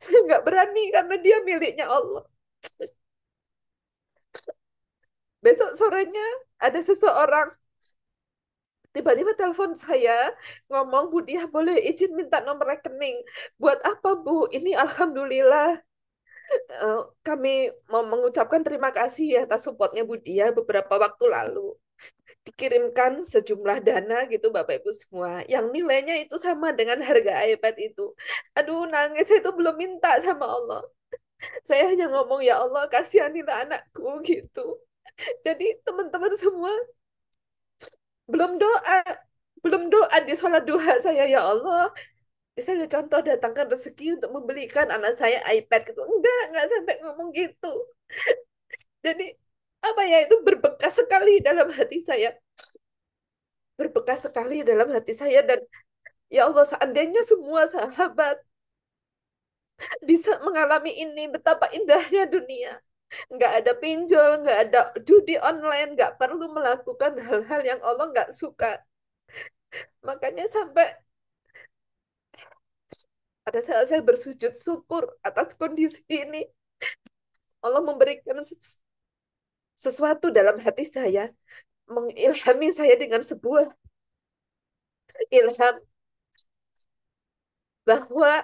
Saya nggak berani karena dia miliknya Allah. Besok sorenya ada seseorang tiba-tiba telepon saya, ngomong, "Bu Dia, boleh izin minta nomor rekening." Buat apa, Bu? Ini Alhamdulillah. eh, Kami mau mengucapkan terima kasih atas supportnya Bu Dia beberapa waktu lalu. Dikirimkan sejumlah dana, gitu, Bapak Ibu semua, yang nilainya itu sama dengan harga iPad itu. Aduh, nangis, itu belum minta sama Allah. Saya hanya ngomong, ya Allah, kasihanilah anakku, gitu. Jadi teman-teman semua, belum doa, belum doa di sholat duha saya, ya Allah, bisa ada contoh datangkan rezeki untuk membelikan anak saya iPad, gitu. Enggak sampai ngomong gitu. Jadi apa ya, itu berbekas sekali dalam hati saya, berbekas sekali dalam hati saya. Dan ya Allah, seandainya semua sahabat bisa mengalami ini, betapa indahnya dunia. Nggak ada pinjol, nggak ada judi online, nggak perlu melakukan hal-hal yang Allah nggak suka. Makanya sampai pada saat saya bersujud syukur atas kondisi ini, Allah memberikan sesuatu dalam hati saya, mengilhami saya dengan sebuah ilham bahwa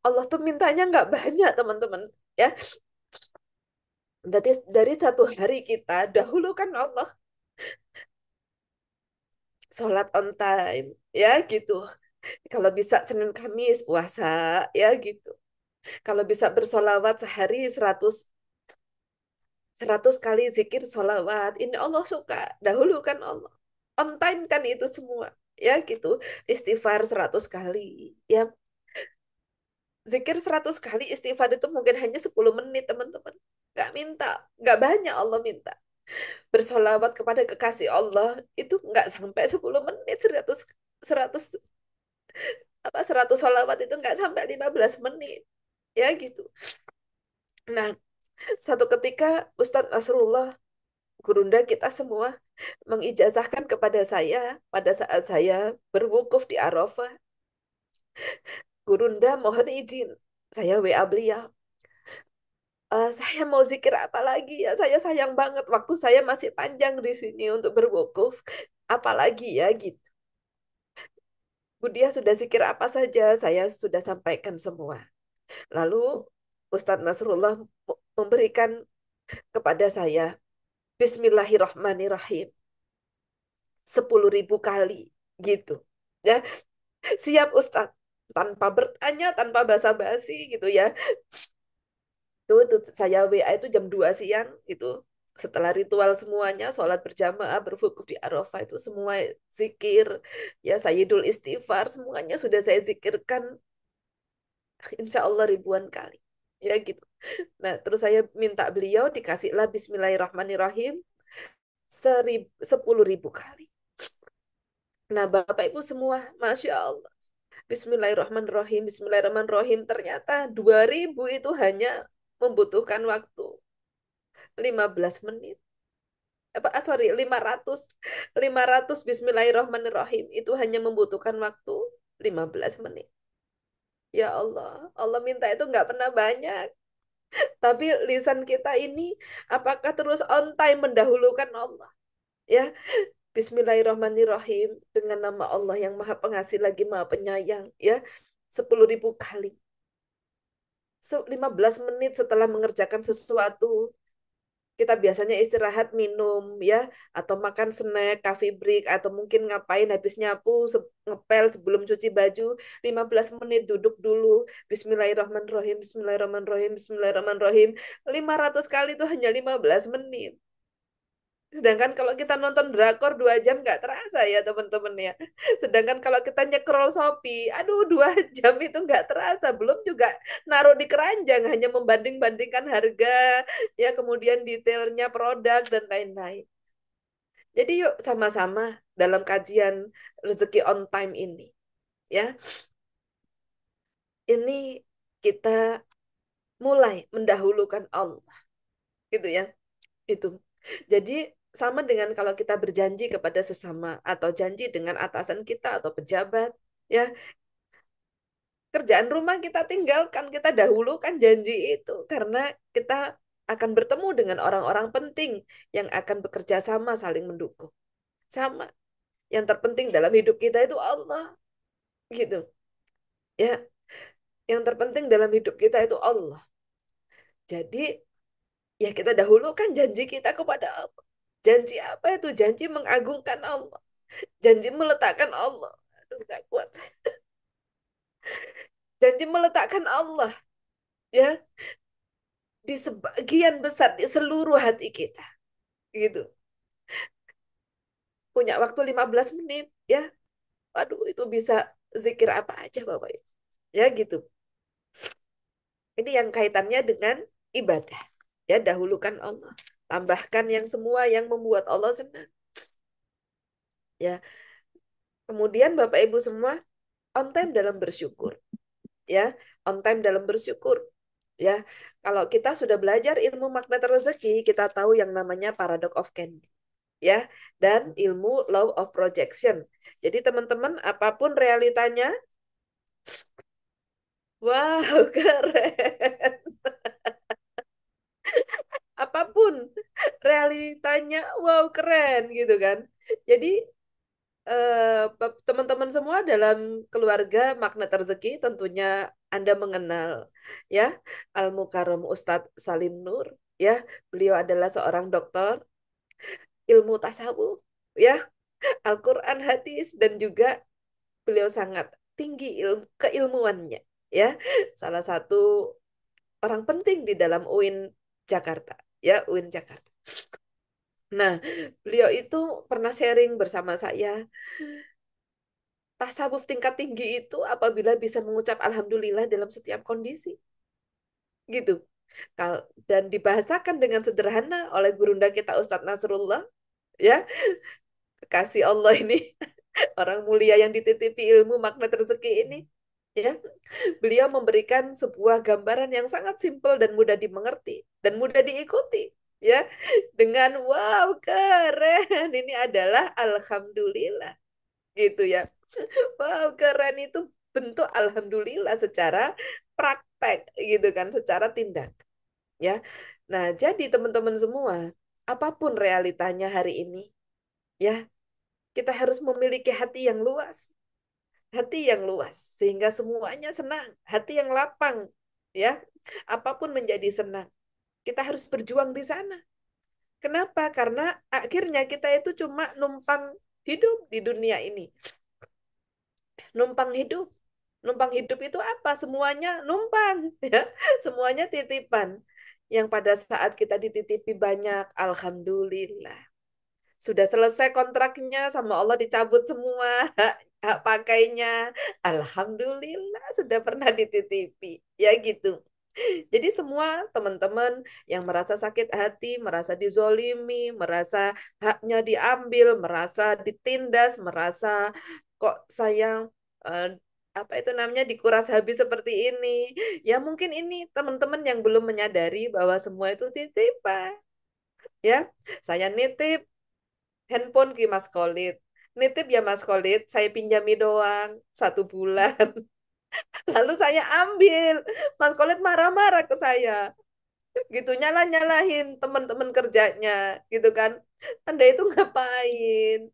Allah tuh mintanya nggak banyak, teman-teman. Ya, dari satu hari kita dahulukan Allah, sholat on time, ya, gitu. Kalau bisa Senin Kamis puasa, ya, gitu. Kalau bisa bersolawat sehari 100 kali zikir solawat, ini Allah suka. Dahulukan Allah. On time kan itu semua. Ya, gitu. Istighfar 100 kali. Ya, zikir 100 kali, istighfar itu mungkin hanya 10 menit, teman-teman. Nggak minta. Nggak banyak Allah minta. Bersolawat kepada kekasih Allah, itu nggak sampai 10 menit. 100 100 solawat itu nggak sampai 15 menit. Ya, gitu. Nah, satu ketika Ustadz Nasrullah, gurunda kita semua, mengijazahkan kepada saya pada saat saya berwukuf di Arafah. Gurunda mohon izin, saya WA beliau. Saya mau zikir apa lagi, ya? Saya sayang banget waktu saya masih panjang di sini untuk berwukuf. Apalagi, ya, gitu. Budia sudah zikir apa saja, saya sudah sampaikan semua. Lalu Ustadz Nasrullah memberikan kepada saya Bismillahirrahmanirrahim 10.000 kali, gitu, ya. Siap Ustadz. Tanpa bertanya, tanpa basa-basi gitu ya. Itu saya WA itu jam 2 siang itu. Setelah ritual semuanya, sholat berjamaah, berwukuf di Arafah itu semua zikir, ya Sayyidul Istighfar, semuanya sudah saya zikirkan insya Allah ribuan kali. Ya gitu. Nah, terus saya minta beliau dikasihlah Bismillahirrahmanirrahim 10.000 kali. Nah, Bapak Ibu semua, Masya Allah. Bismillahirrahmanirrahim, Bismillahirrahmanirrahim. Ternyata 2.000 itu hanya membutuhkan waktu 15 menit. Sorry, 500 Bismillahirrahmanirrahim itu hanya membutuhkan waktu 15 menit. Ya Allah, Allah minta itu nggak pernah banyak. Tapi lisan kita ini apakah terus on time mendahulukan Allah? Ya, Bismillahirrahmanirrahim dengan nama Allah yang Maha Pengasih lagi Maha Penyayang. Ya, 10.000 kali. 15 menit setelah mengerjakan sesuatu, kita biasanya istirahat minum ya atau makan snack, coffee break atau mungkin ngapain habis nyapu, ngepel sebelum cuci baju, 15 menit duduk dulu. Bismillahirrahmanirrahim, Bismillahirrahmanirrahim, Bismillahirrahmanirrahim. 500 kali itu hanya 15 menit. Sedangkan kalau kita nonton drakor 2 jam nggak terasa ya teman-teman ya. Sedangkan kalau kita nyekrol Shopee, aduh 2 jam itu nggak terasa. Belum juga naruh di keranjang, hanya membanding-bandingkan harga, ya kemudian detailnya produk dan lain-lain. Jadi yuk sama-sama dalam kajian rezeki on time ini, ya. Ini kita mulai mendahulukan Allah, gitu ya. Itu. Jadi sama dengan kalau kita berjanji kepada sesama atau janji dengan atasan kita atau pejabat, ya kerjaan rumah kita tinggalkan, kita dahulukan janji itu karena kita akan bertemu dengan orang-orang penting yang akan bekerja sama saling mendukung. Sama. Yang terpenting dalam hidup kita itu Allah, gitu. Ya, yang terpenting dalam hidup kita itu Allah. Jadi ya kita dahulukan janji kita kepada Allah. Janji apa itu? Janji mengagungkan Allah. Janji meletakkan Allah. Aduh, gak kuat. Janji meletakkan Allah ya di sebagian besar di seluruh hati kita. Gitu. Punya waktu 15 menit ya. Waduh, itu bisa zikir apa aja Bapak Ibu. Ya gitu. Ini yang kaitannya dengan ibadah. Ya, dahulukan Allah. Tambahkan yang semua yang membuat Allah senang. Ya. Kemudian Bapak Ibu semua on time dalam bersyukur. Ya, on time dalam bersyukur. Ya, kalau kita sudah belajar ilmu magnet rezeki, kita tahu yang namanya paradox of Candy. Ya, dan ilmu law of projection. Jadi teman-teman, apapun realitanya, wow, keren. Apapun realitanya, wow, keren gitu kan. Jadi teman-teman semua dalam keluarga magnet rezeki tentunya Anda mengenal ya Al Mukarram Ustadz Salim Nur ya, beliau adalah seorang dokter ilmu tasawuf ya, Al-Quran hadis dan juga beliau sangat tinggi keilmuannya ya, salah satu orang penting di dalam UIN Jakarta ya, UIN Jakarta. Nah, beliau itu pernah sharing bersama saya. Tasawuf tingkat tinggi itu apabila bisa mengucap alhamdulillah dalam setiap kondisi. Gitu. Dan dibahasakan dengan sederhana oleh gurunda kita Ustadz Nasrullah, ya, kasih Allah ini, orang mulia yang dititipi ilmu magnet rezeki ini, ya. Beliau memberikan sebuah gambaran yang sangat simpel dan mudah dimengerti dan mudah diikuti, ya. Dengan wow, keren. Ini adalah alhamdulillah. Gitu ya. Wow, keren itu bentuk alhamdulillah secara praktek gitu kan, secara tindak. Ya. Nah, jadi teman-teman semua, apapun realitanya hari ini, ya, kita harus memiliki hati yang luas. Hati yang luas sehingga semuanya senang, hati yang lapang, ya. Apapun menjadi senang. Kita harus berjuang di sana. Kenapa? Karena akhirnya kita itu cuma numpang hidup di dunia ini. numpang hidup. Numpang hidup itu apa? Semuanya numpang, ya. Semuanya titipan. Yang pada saat kita dititipi banyak, alhamdulillah. Sudah selesai kontraknya sama Allah dicabut semua hak pakainya. Alhamdulillah sudah pernah dititipi. Ya gitu. Jadi semua teman-teman yang merasa sakit hati, merasa dizolimi, merasa haknya diambil, merasa ditindas, merasa kok saya eh, apa itu namanya dikuras habis seperti ini. Ya mungkin ini teman-teman yang belum menyadari bahwa semua itu titipan. Ya, saya nitip handphone ke Mas Khalid. Nitip ya Mas Khalid, saya pinjami doang 1 bulan. Lalu saya ambil. Mas Khalid marah-marah ke saya. Gitu, nyalahin teman-teman kerjanya. Gitu kan. Anda itu ngapain?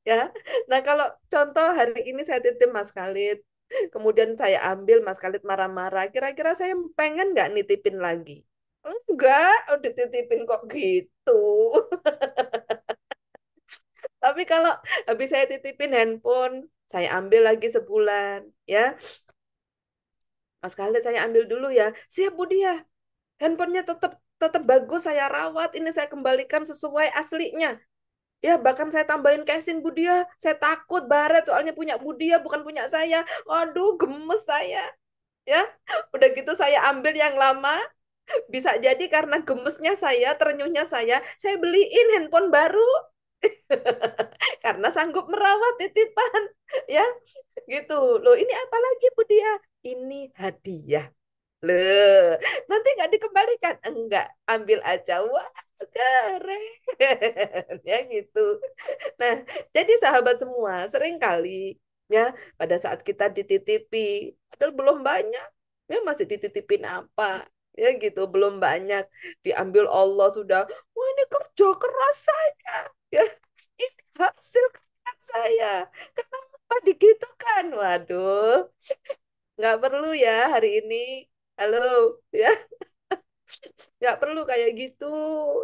Ya. Nah, kalau contoh hari ini saya titip Mas Khalid. Kemudian saya ambil, Mas Khalid marah-marah. Kira-kira saya pengen nggak nitipin lagi? Enggak, udah titipin kok gitu. Tapi kalau habis saya titipin handphone, saya ambil lagi sebulan, ya. Mas Khalid saya ambil dulu ya. Siap Bu Dia. Handphonenya tetap tetap bagus saya rawat. Ini saya kembalikan sesuai aslinya. Ya, bahkan saya tambahin casing Bu Dia. Saya takut baret soalnya punya Bu Dia bukan punya saya. Waduh, gemes saya. Ya, udah gitu saya ambil yang lama. Bisa jadi karena gemesnya saya, terenyuhnya saya beliin handphone baru. Karena sanggup merawat titipan. Ya, gitu. Loh, ini apa lagi Bu Dia? Ini hadiah. Loh, nanti nggak dikembalikan? Enggak, ambil aja. Wah, keren. Ya gitu. Nah, jadi sahabat semua, seringkali ya pada saat kita dititipi, padahal belum banyak, ya masih dititipin apa? Ya gitu, belum banyak. Diambil Allah sudah, wah ini kerja keras saya. Ya, ini hasil kerja saya. Kenapa digitukan? Waduh, nggak perlu ya hari ini. Halo, ya, nggak perlu kayak gitu.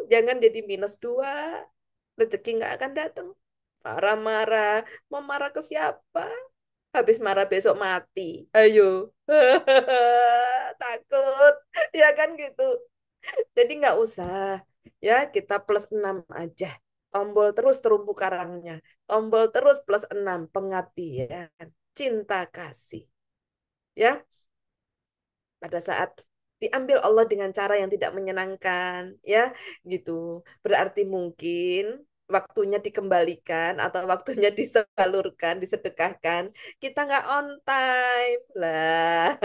Jangan jadi -2. Rezeki nggak akan datang. Marah-marah, mau marah ke siapa? Habis marah besok mati. Ayo, takut, ya kan gitu. Jadi nggak usah, ya kita +6 aja. Tombol terus terumbu karangnya. Tombol terus +6 pengabdian, cinta kasih. Ya, pada saat diambil Allah dengan cara yang tidak menyenangkan, ya gitu. Berarti mungkin waktunya dikembalikan atau waktunya disalurkan, disedekahkan, kita nggak on time lah.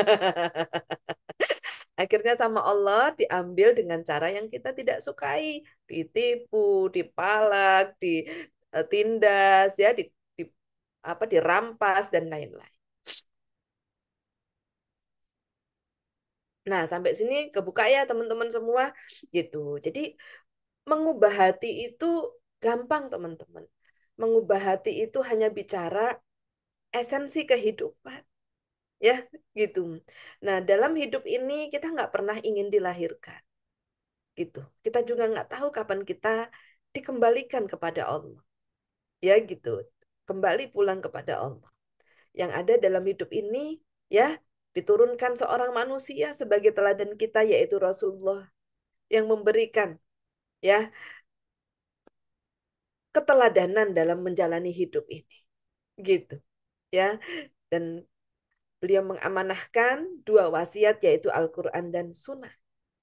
Akhirnya sama Allah diambil dengan cara yang kita tidak sukai, ditipu, dipalak, ditindas, ya, di apa dirampas dan lain-lain. Nah, sampai sini kebuka ya teman-teman semua gitu. Jadi mengubah hati itu gampang, teman-teman. Mengubah hati itu hanya bicara esensi kehidupan, ya, gitu. Nah, dalam hidup ini kita nggak pernah ingin dilahirkan, gitu. Kita juga nggak tahu kapan kita dikembalikan kepada Allah, ya, gitu. Kembali pulang kepada Allah. Yang ada dalam hidup ini, ya, diturunkan seorang manusia sebagai teladan kita, yaitu Rasulullah, yang memberikan, ya, keteladanan dalam menjalani hidup ini, gitu, ya. Dan beliau mengamanahkan 2 wasiat, yaitu Al-Quran dan Sunnah,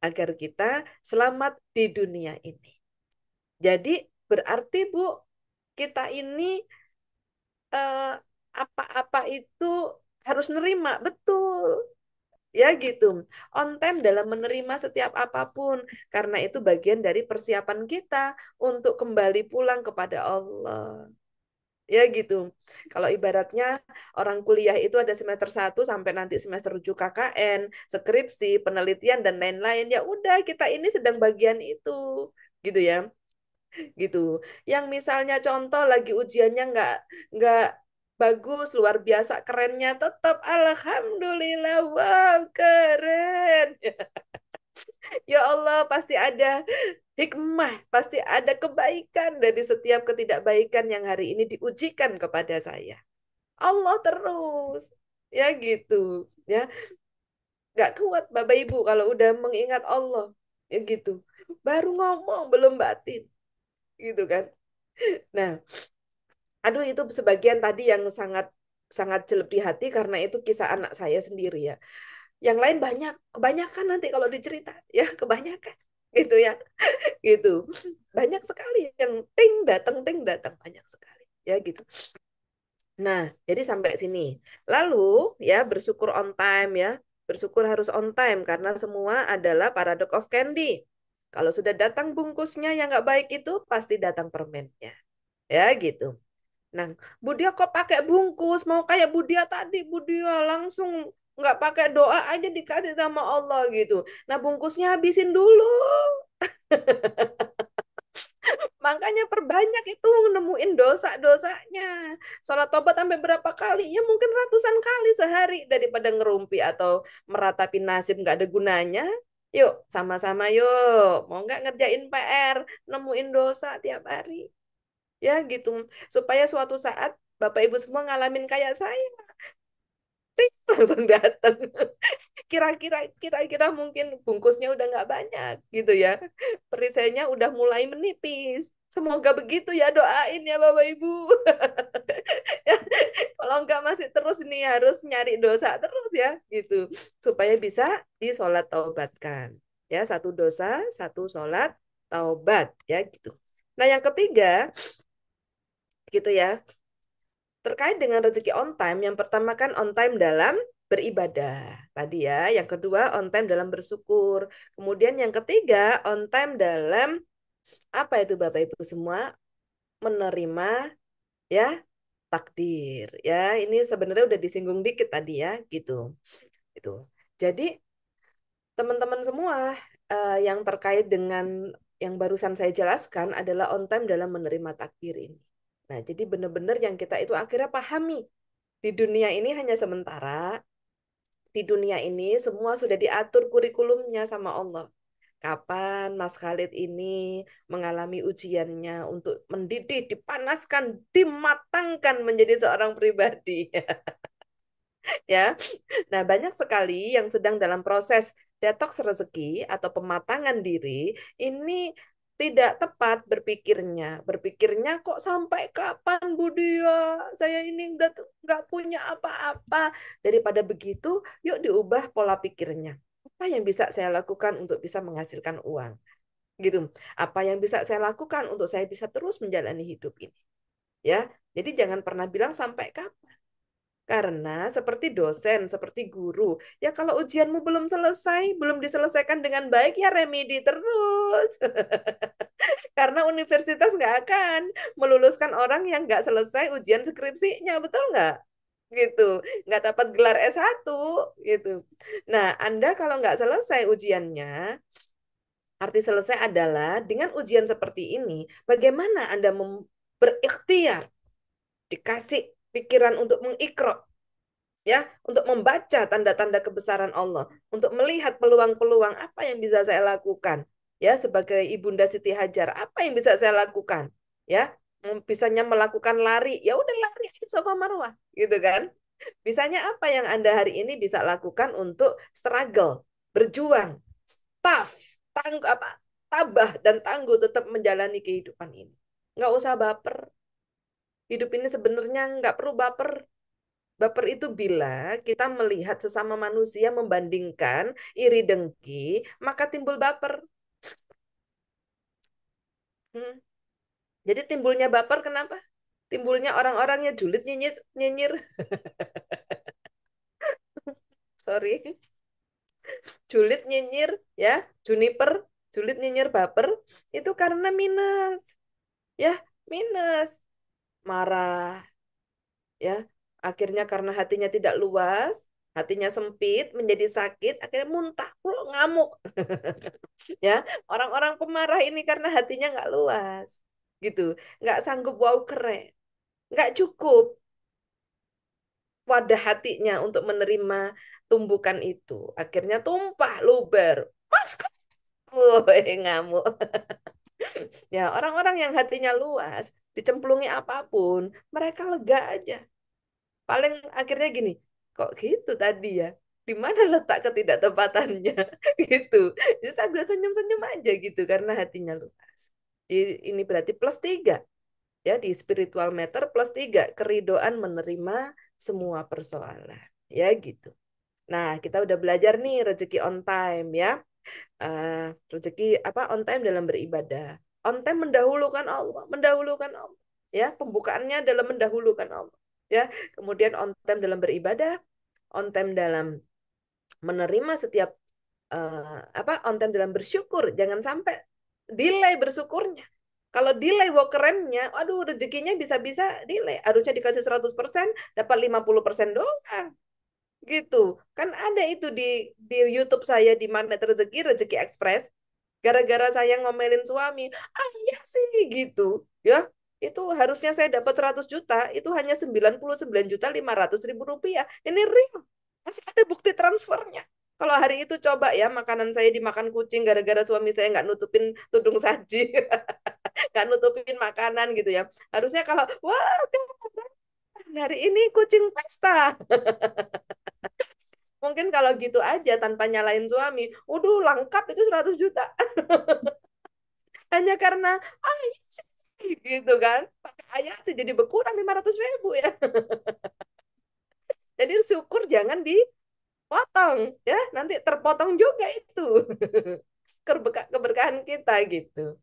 agar kita selamat di dunia ini. Jadi berarti Bu, kita ini eh, apa-apa itu harus nerima, betul. Ya gitu. On time dalam menerima setiap apapun. Karena itu bagian dari persiapan kita untuk kembali pulang kepada Allah. Ya gitu. Kalau ibaratnya orang kuliah itu ada semester 1 sampai nanti semester 7 KKN, skripsi, penelitian dan lain-lain. Ya udah, kita ini sedang bagian itu. Gitu ya. Gitu. Yang misalnya contoh lagi ujiannya nggak bagus, luar biasa kerennya, tetap alhamdulillah, wow, keren. Ya Allah, pasti ada hikmah, pasti ada kebaikan dari setiap ketidakbaikan yang hari ini diujikan kepada saya. Allah terus, ya gitu, ya nggak kuat Bapak Ibu kalau udah mengingat Allah, ya gitu. Baru ngomong belum batin, gitu kan. Nah, aduh itu sebagian tadi yang sangat sangat jelek di hati karena itu kisah anak saya sendiri ya. Yang lain banyak, kebanyakan nanti kalau dicerita ya kebanyakan gitu ya, gitu. Banyak sekali yang ting datang banyak sekali ya gitu. Nah, jadi sampai sini. Lalu ya bersyukur on time ya. Bersyukur harus on time karena semua adalah paradox of candy. Kalau sudah datang bungkusnya yang nggak baik itu pasti datang permennya. Ya gitu. Nah, Budia kok pakai bungkus? Mau kayak Budia tadi, Budia langsung nggak pakai doa aja dikasih sama Allah gitu. Nah, bungkusnya habisin dulu. Makanya perbanyak itu nemuin dosa-dosanya. Sholat tobat sampai berapa kali? Ya mungkin ratusan kali sehari daripada ngerumpi atau meratapi nasib nggak ada gunanya. Yuk, sama-sama yuk. Mau nggak ngerjain PR, nemuin dosa tiap hari. Ya gitu. Supaya suatu saat Bapak Ibu semua ngalamin kayak saya. Langsung datang. Kira-kira mungkin bungkusnya udah nggak banyak gitu ya. Perisainya udah mulai menipis. Semoga begitu ya, doain ya Bapak Ibu. Kalau nggak masih terus nih harus nyari dosa terus ya gitu. Supaya bisa disolat taubatkan. Ya, satu dosa, satu solat taubat ya gitu. Nah, yang ketiga gitu ya. Terkait dengan rezeki on time, yang pertama kan on time dalam beribadah. Tadi ya, yang kedua on time dalam bersyukur. Kemudian yang ketiga on time dalam apa itu Bapak Ibu semua? Menerima ya takdir. Ya, ini sebenarnya udah disinggung dikit tadi ya, gitu. Itu. Jadi teman-teman semua yang terkait dengan yang barusan saya jelaskan adalah on time dalam menerima takdir ini. Nah, jadi benar-benar yang kita itu akhirnya pahami di dunia ini hanya sementara. Di dunia ini semua sudah diatur kurikulumnya sama Allah. Kapan Mas Khalid ini mengalami ujiannya untuk mendidih, dipanaskan, dimatangkan menjadi seorang pribadi. Ya, nah banyak sekali yang sedang dalam proses detoks rezeki atau pematangan diri ini tidak tepat berpikirnya. Berpikirnya kok sampai kapan Bu Dia? Saya ini udah nggak punya apa-apa. Daripada begitu, yuk diubah pola pikirnya. Apa yang bisa saya lakukan untuk bisa menghasilkan uang? Gitu. Apa yang bisa saya lakukan untuk saya bisa terus menjalani hidup ini? Ya, jadi jangan pernah bilang sampai kapan. Karena seperti dosen, seperti guru, ya kalau ujianmu belum selesai, belum diselesaikan dengan baik, ya remedi terus. Karena universitas nggak akan meluluskan orang yang nggak selesai ujian skripsinya, betul nggak? Gitu, nggak dapat gelar S1, gitu. Nah, Anda kalau nggak selesai ujiannya, arti selesai adalah dengan ujian seperti ini, bagaimana Anda berikhtiar, dikasih pikiran untuk mengikro, ya, untuk membaca tanda-tanda kebesaran Allah, untuk melihat peluang-peluang apa yang bisa saya lakukan, ya, sebagai Ibunda Siti Hajar, apa yang bisa saya lakukan, ya, bisanya melakukan lari, ya udah lari aja Safa Marwah, gitu kan? Bisanya apa yang Anda hari ini bisa lakukan untuk struggle, berjuang, tough, apa, tabah dan tangguh tetap menjalani kehidupan ini. Nggak usah baper. Hidup ini sebenarnya nggak perlu baper. Baper itu bila kita melihat sesama manusia membandingkan iri dengki, maka timbul baper. Hmm. Jadi timbulnya baper kenapa? Timbulnya orang-orangnya julid nyinyir, nyinyir. Sorry, julid nyinyir, ya, juniper, julid nyinyir baper itu karena minus, ya, minus, marah, ya, akhirnya karena hatinya tidak luas, hatinya sempit, menjadi sakit, akhirnya muntah, ngamuk. Ya, orang-orang pemarah ini karena hatinya nggak luas, gitu, nggak sanggup wow keren, nggak cukup wadah hatinya untuk menerima tumbukan itu, akhirnya tumpah luber, mas ngamuk. Ya, orang-orang yang hatinya luas, dicemplungi apapun, mereka lega aja. Paling akhirnya gini, kok gitu tadi ya? Di mana letak ketidaktepatannya? Gitu. Jadi sambil senyum-senyum aja gitu karena hatinya luas. Ini berarti plus tiga. Ya, di spiritual matter plus tiga. Keridoan menerima semua persoalan. Ya gitu. Nah, kita udah belajar nih rezeki on time ya. Rezeki apa on time dalam beribadah. On time mendahulukan Allah, mendahulukan Allah. Ya, pembukaannya dalam mendahulukan Allah. Ya, kemudian on time dalam beribadah, on time dalam menerima setiap on time dalam bersyukur. Jangan sampai delay bersyukurnya. Kalau delay wokerennya, aduh rezekinya bisa-bisa delay. Harusnya dikasih 100%, dapat 50% doang. Gitu. Kan ada itu di YouTube saya di Magnet Rezeki, Rezeki Express. Gara-gara saya ngomelin suami, ah iya sih gitu. Ya, itu harusnya saya dapat 100 juta, itu hanya 99.500.000 rupiah. Ini real. Masih ada bukti transfernya. Kalau hari itu coba ya makanan saya dimakan kucing gara-gara suami saya nggak nutupin tudung saji, nggak nutupin makanan gitu ya. Harusnya kalau, wah, hari ini kucing pesta. Mungkin kalau gitu aja tanpa nyalain suami, udah lengkap itu 100 juta. Hanya karena, ah iya sih, gitu kan. Pakai ayat sih jadi berkurang 500.000 ya. Jadi syukur jangan dipotong ya, nanti terpotong juga itu. Keberkahan kita gitu.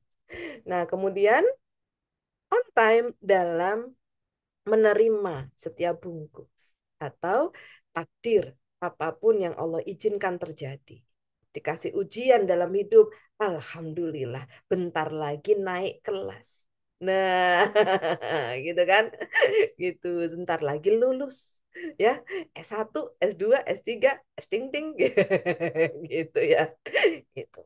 Nah, kemudian on time dalam menerima setiap bungkus atau takdir apapun yang Allah izinkan terjadi. Dikasih ujian dalam hidup, alhamdulillah, bentar lagi naik kelas. Nah, gitu kan? Gitu, bentar lagi lulus. Ya, S1, S2, S3, S ting ting gitu ya. Gitu.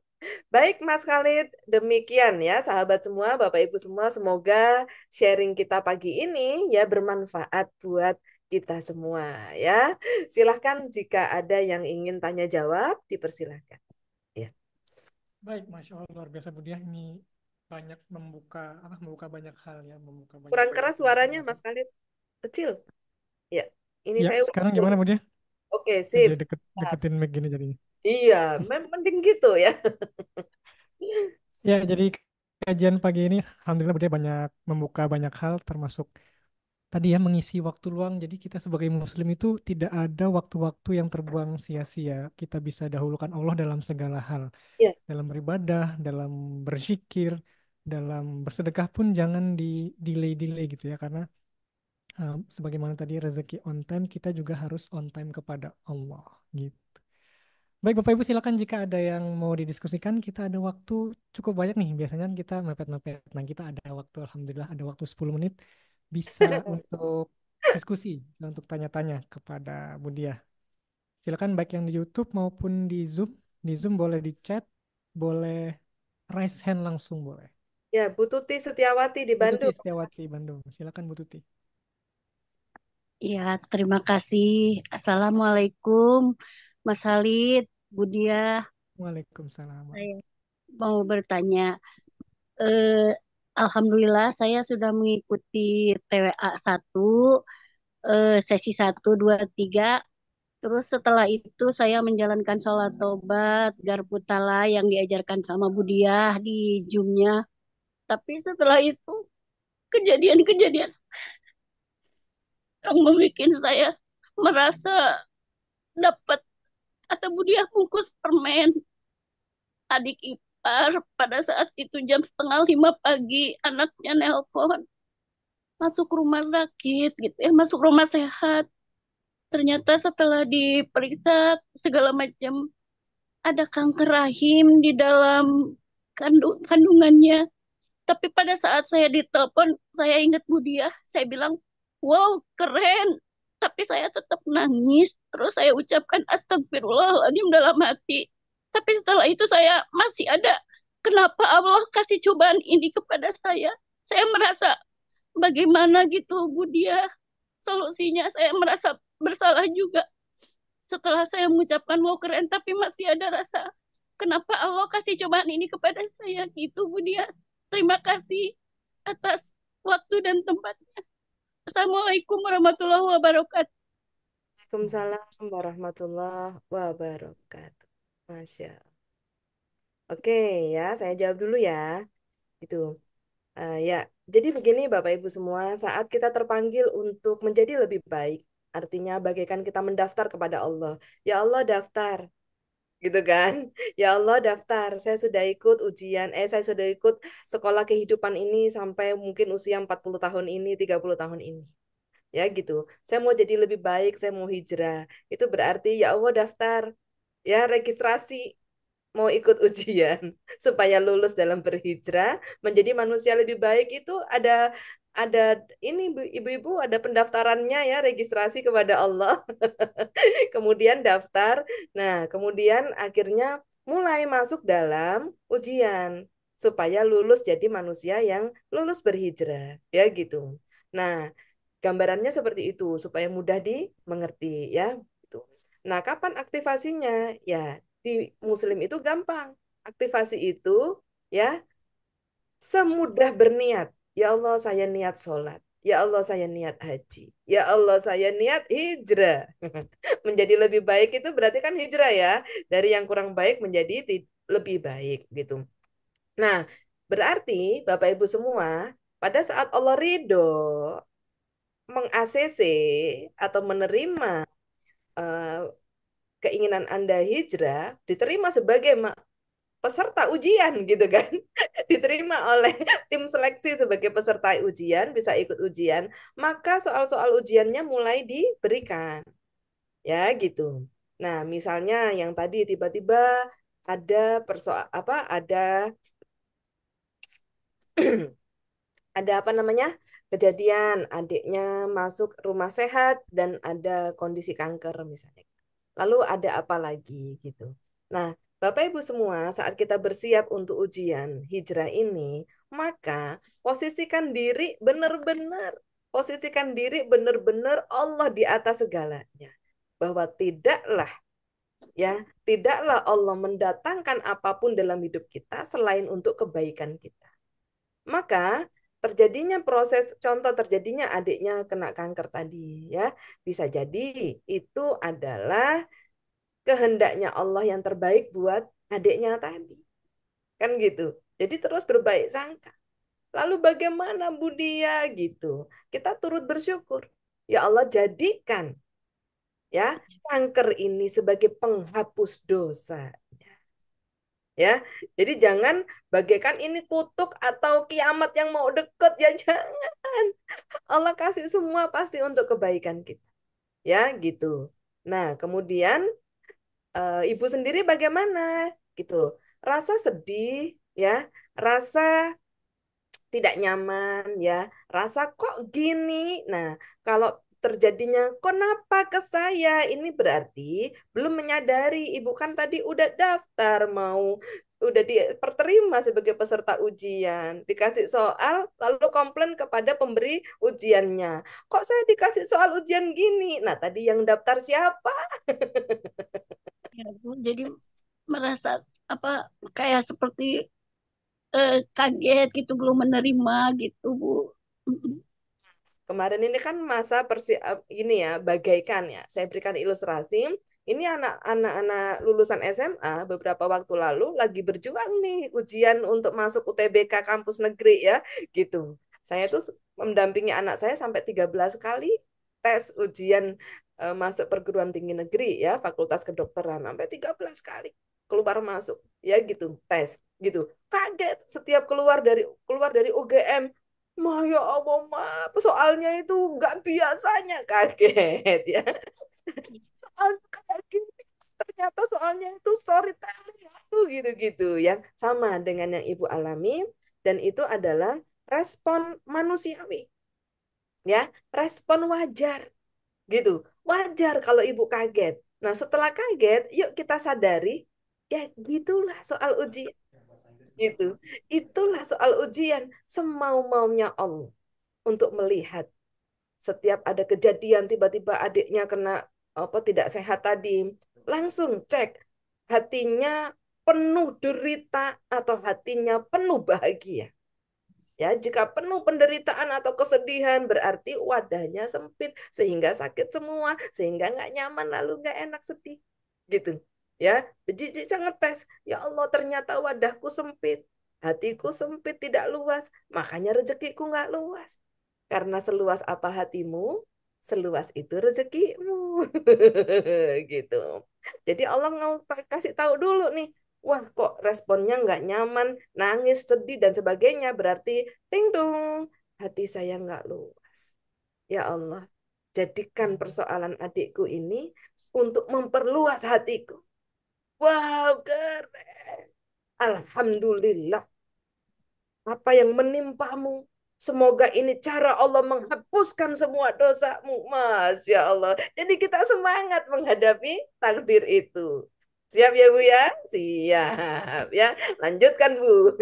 Baik, Mas Khalid, demikian ya, sahabat semua, Bapak Ibu semua, semoga sharing kita pagi ini ya bermanfaat buat kita semua ya. Silahkan jika ada yang ingin tanya jawab, dipersilahkan. Ya. Baik, Masya Allah, luar biasa Budiah. Ini banyak membuka banyak hal ya, membuka banyak Kurang keras suaranya, informasi. Mas Khalid. Kecil. Ya, ini Ya, saya ulang sekarang dulu. gimana Budiah? Oke, sip. Jadi deketin mic gini jadinya. Iya, mending gitu ya. Ya, jadi kajian pagi ini, Alhamdulillah Budiah banyak membuka banyak hal, termasuk tadi ya mengisi waktu luang. Jadi kita sebagai Muslim itu tidak ada waktu-waktu yang terbuang sia-sia. Kita bisa dahulukan Allah dalam segala hal. Ya, Dalam beribadah, dalam berzikir, dalam bersedekah pun jangan di delay-delay gitu ya. Karena sebagaimana tadi rezeki on time, kita juga harus on time kepada Allah gitu. Baik Bapak Ibu silakan jika ada yang mau didiskusikan, kita ada waktu cukup banyak nih. Biasanya kan kita mepet-mepet. Nah, kita ada waktu Alhamdulillah ada waktu 10 menit bisa untuk diskusi, untuk tanya-tanya kepada Budia. Silakan baik yang di YouTube maupun di Zoom. Di Zoom boleh di chat, boleh raise hand langsung boleh. ya, Bu Tuti Setiawati di Bu Tuti Bandung. Setiawati Bandung. Silakan Bu Tuti. Ya, terima kasih. Assalamualaikum, Mas Halid, Budia. Waalaikumsalam. Saya mau bertanya. Eh, Alhamdulillah, saya sudah mengikuti TWA 1, sesi 1, 2, 3. Terus setelah itu saya menjalankan sholat tobat, Garputala yang diajarkan sama Budia di Zoom-nya. Tapi setelah itu, kejadian-kejadian yang membuat saya merasa dapat kata Budia bungkus permen adik ipar. Pada saat itu jam setengah 5 pagi anaknya nelpon masuk rumah sakit gitu ya, masuk rumah sehat. Ternyata setelah diperiksa segala macam ada kanker rahim di dalam kandungannya. Tapi pada saat saya ditelepon, saya ingat Budia, saya bilang, wow keren. Tapi saya tetap nangis, terus saya ucapkan astagfirullahaladzim dalam hati. Tapi setelah itu saya masih ada, kenapa Allah kasih cobaan ini kepada saya? Saya merasa bagaimana gitu Budia, solusinya saya merasa bersalah juga. Setelah saya mengucapkan mau keren, tapi masih ada rasa kenapa Allah kasih cobaan ini kepada saya gitu Bu Dia. Terima kasih atas waktu dan tempatnya. Assalamualaikum warahmatullahi wabarakatuh. Waalaikumsalam warahmatullahi wabarakatuh. Masya Allah. Oke ya, saya jawab dulu ya. Itu. Ya, jadi begini Bapak Ibu semua, saat kita terpanggil untuk menjadi lebih baik, artinya bagaikan kita mendaftar kepada Allah. Ya Allah daftar, gitu kan? Ya Allah daftar, saya sudah ikut ujian, saya sudah ikut sekolah kehidupan ini sampai mungkin usia 40 tahun ini, 30 tahun ini. Ya gitu. Saya mau jadi lebih baik, saya mau hijrah. Itu berarti ya Allah daftar, ya registrasi mau ikut ujian supaya lulus dalam berhijrah menjadi manusia lebih baik itu ada ini ibu-ibu ada pendaftarannya ya registrasi kepada Allah kemudian daftar nah kemudian akhirnya mulai masuk dalam ujian supaya lulus jadi manusia yang lulus berhijrah ya gitu nah gambarannya seperti itu supaya mudah dimengerti ya gitu. Nah kapan aktivasinya ya di Muslim itu gampang. Aktivasi itu ya semudah berniat. Ya Allah saya niat sholat. Ya Allah saya niat haji. Ya Allah saya niat hijrah. Menjadi lebih baik itu berarti kan hijrah ya. Dari yang kurang baik menjadi lebih baik gitu. Nah berarti Bapak Ibu semua pada saat Allah ridho meng-ACC atau menerima eh, keinginan Anda hijrah diterima sebagai peserta ujian gitu kan. Diterima oleh tim seleksi sebagai peserta ujian, bisa ikut ujian, maka soal-soal ujiannya mulai diberikan. Ya gitu. Nah, misalnya yang tadi tiba-tiba ada persoal apa ada ada apa namanya? Kejadian adiknya masuk rumah sehat dan ada kondisi kanker misalnya. Lalu ada apa lagi gitu. Nah, Bapak Ibu semua, saat kita bersiap untuk ujian hijrah ini, maka posisikan diri benar-benar, posisikan diri benar-benar Allah di atas segalanya. Bahwa ya, tidaklah Allah mendatangkan apapun dalam hidup kita selain untuk kebaikan kita. Maka terjadinya proses contoh terjadinya adiknya kena kanker tadi ya bisa jadi itu adalah kehendaknya Allah yang terbaik buat adiknya tadi kan gitu jadi terus berbaik sangka lalu bagaimana Budia gitu kita turut bersyukur ya Allah jadikan ya kanker ini sebagai penghapus dosa ya. Jadi jangan bagaikan ini kutuk atau kiamat yang mau deket ya jangan. Allah kasih semua pasti untuk kebaikan kita. Ya, gitu. Nah, kemudian ibu sendiri bagaimana? Gitu. Rasa sedih ya, rasa tidak nyaman ya, rasa kok gini. Nah, kalau terjadinya kenapa ke saya ini berarti belum menyadari ibu kan tadi udah daftar mau udah diterima sebagai peserta ujian dikasih soal lalu komplain kepada pemberi ujiannya kok saya dikasih soal ujian gini nah tadi yang daftar siapa Ya, Bu. Jadi merasa apa kayak seperti kaget gitu belum menerima gitu Bu. Kemarin ini kan masa ini ya, bagaikan ya. Saya berikan ilustrasi. Ini anak-anak lulusan SMA beberapa waktu lalu lagi berjuang nih ujian untuk masuk UTBK kampus negeri ya, gitu. Saya tuh mendampingi anak saya sampai 13 kali tes ujian masuk perguruan tinggi negeri ya, Fakultas Kedokteran sampai 13 kali keluar masuk ya gitu, tes gitu. Kaget setiap keluar dari UGM ya Allah, soalnya itu nggak biasanya kaget ya. Soalnya kayak gini, ternyata soalnya itu storytelling, aduh gitu-gitu ya. Sama dengan yang Ibu alami, dan itu adalah respon manusiawi, ya, respon wajar, gitu. Wajar kalau Ibu kaget. Nah, setelah kaget, yuk kita sadari, ya gitulah soal ujian, gitu. Itulah soal ujian, semau-maunya Allah untuk melihat setiap ada kejadian tiba-tiba adiknya kena apa tidak sehat tadi langsung cek hatinya penuh derita atau hatinya penuh bahagia. Ya, jika penuh penderitaan atau kesedihan berarti wadahnya sempit sehingga sakit semua, sehingga nggak nyaman lalu nggak enak sedih. Gitu. Ya, jadi jangan ngetes. Ya Allah, ternyata wadahku sempit, hatiku sempit tidak luas, makanya rezekiku nggak luas. Karena seluas apa hatimu, seluas itu rezekimu. Gitu. Jadi Allah mau kasih tahu dulu nih, wah kok responnya nggak nyaman, nangis, sedih, dan sebagainya. Berarti, ting dong, hati saya nggak luas. Ya Allah, jadikan persoalan adikku ini untuk memperluas hatiku. Wow, keren. Alhamdulillah. Apa yang menimpamu? Semoga ini cara Allah menghapuskan semua dosamu. Masya Allah. Jadi kita semangat menghadapi takdir itu. Siap ya Bu ya? Siap ya. Lanjutkan Bu.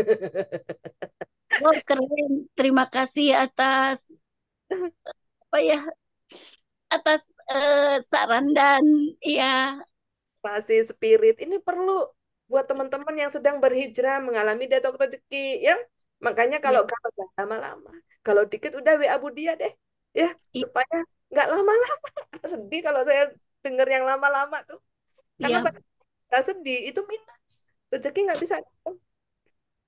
Oh, keren. Terima kasih atas apa ya? Atas saran dan ya, Masih spirit. Ini perlu buat teman-teman yang sedang berhijrah mengalami detok rezeki ya. Makanya ya, kalau jangan lama-lama. Kalau dikit udah WA Bu dia deh. Ya, i- supaya nggak lama-lama. Sedih kalau saya dengar yang lama-lama tuh. Karena iya, nggak sedih itu minus. Rezeki nggak bisa datang.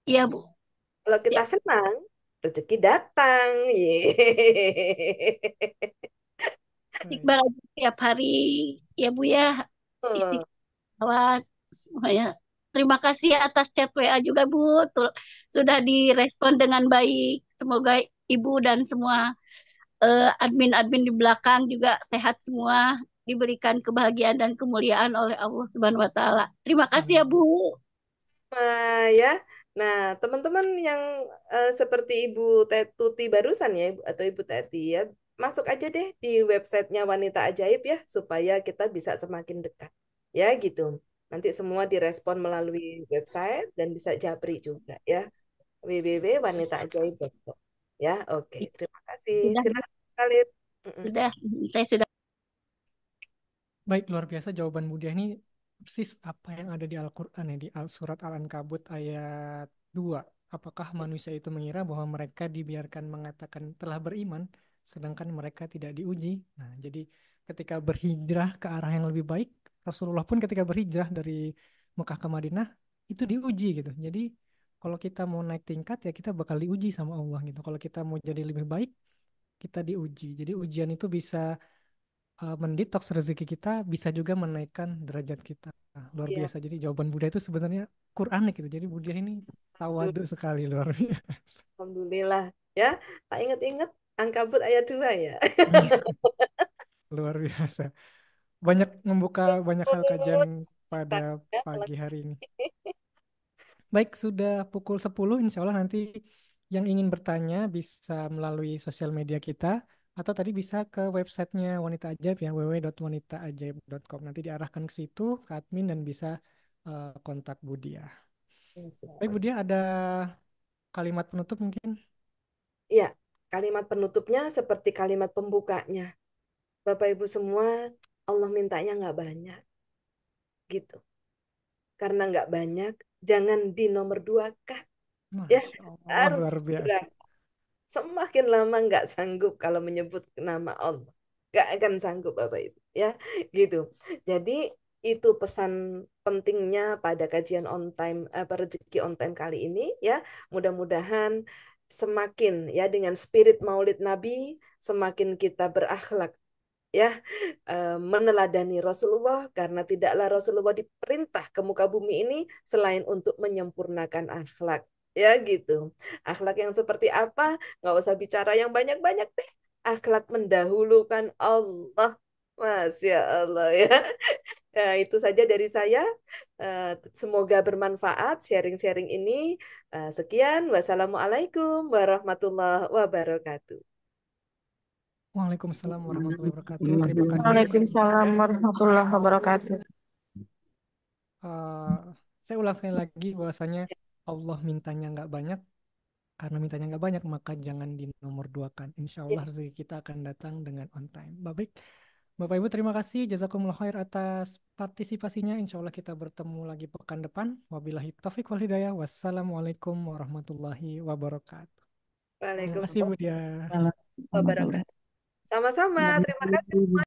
iya Bu. Kalau kita Siap. senang, rezeki datang. Yeay. Baik. Iqbal aja tiap hari ya Bu ya, Oh, istiqomah semuanya. Terima kasih atas chat WA juga Bu. Sudah direspon dengan baik. Semoga Ibu dan semua admin-admin di belakang juga sehat semua, diberikan kebahagiaan dan kemuliaan oleh Allah Subhanahu wa taala. Terima kasih ya Bu. Amin. ya. Nah, teman-teman yang seperti Ibu Tuti barusan ya, atau Ibu Teti ya, masuk aja deh di websitenya Wanita Ajaib ya, supaya kita bisa semakin dekat. Ya, gitu. Nanti semua direspon melalui website dan bisa japri juga ya. www.wanitaajaib.com. Ya, oke. Terima kasih. Sudah, Silakan Khalid. Mm-mm. sudah, saya sudah. Baik, luar biasa jawaban Budia ini persis apa yang ada di Al-Quran ya, di surat Al-Ankabut ayat 2. Apakah manusia itu mengira bahwa mereka dibiarkan mengatakan telah beriman, sedangkan mereka tidak diuji? Nah, jadi ketika berhijrah ke arah yang lebih baik, Rasulullah pun ketika berhijrah dari Mekah ke Madinah, itu diuji gitu. Jadi kalau kita mau naik tingkat ya kita bakal diuji sama Allah gitu. Kalau kita mau jadi lebih baik, kita diuji. Jadi ujian itu bisa mendetoks rezeki kita, bisa juga menaikkan derajat kita. Nah, luar Ya, biasa. Jadi jawaban Buddha itu sebenarnya Quranik gitu. Jadi Buddha ini tawadu sekali luar biasa. Alhamdulillah. Ya, tak ingat-ingat Ankabut ayat 2 ya. Luar biasa. Banyak membuka banyak hal kajian pada Start, ya, pagi hari ini. Baik, sudah pukul 10, insya Allah nanti yang ingin bertanya bisa melalui sosial media kita atau tadi bisa ke websitenya Wanita Ajaib ya, www.wanitaajaib.com. Nanti diarahkan ke situ, ke admin dan bisa kontak Budia. Baik, Budia ada kalimat penutup mungkin? Ya, kalimat penutupnya seperti kalimat pembukanya. Bapak Ibu semua, Allah mintanya nggak banyak, gitu. Karena nggak banyak, jangan dinomor duakan. Ya, Masya Allah, harus luar biasa. segera. Semakin lama nggak sanggup kalau menyebut nama Allah. Nggak akan sanggup Bapak Ibu. Ya, gitu. Jadi itu pesan pentingnya pada kajian on time, rezeki on time kali ini ya. Mudah-mudahan semakin ya dengan spirit Maulid Nabi, semakin kita berakhlak ya, meneladani Rasulullah karena tidaklah Rasulullah diperintah ke muka bumi ini selain untuk menyempurnakan akhlak. Ya gitu. Akhlak yang seperti apa? Nggak usah bicara yang banyak-banyak deh. Akhlak mendahulukan Allah. Masya Allah ya. Ya, itu saja dari saya. Semoga bermanfaat sharing-sharing ini. Sekian. Wassalamualaikum warahmatullahi wabarakatuh. Waalaikumsalam warahmatullahi wabarakatuh. Terima kasih. Waalaikumsalam Ya, warahmatullahi wabarakatuh. eh, saya ulang sekali lagi bahwasanya Allah mintanya nggak banyak, karena mintanya nggak banyak maka jangan dinomor duakan. Insya Allah rezeki kita akan datang dengan on time. Baik, Bapak Ibu terima kasih jazakumullah khair atas partisipasinya. Insya Allah kita bertemu lagi pekan depan. Wabillahi taufiq wal hidayah. Wassalamualaikum warahmatullahi wabarakatuh. Terima kasih Bu Waalaikumsalam Dia. wabarakatuh. Sama-sama, terima kasih semua.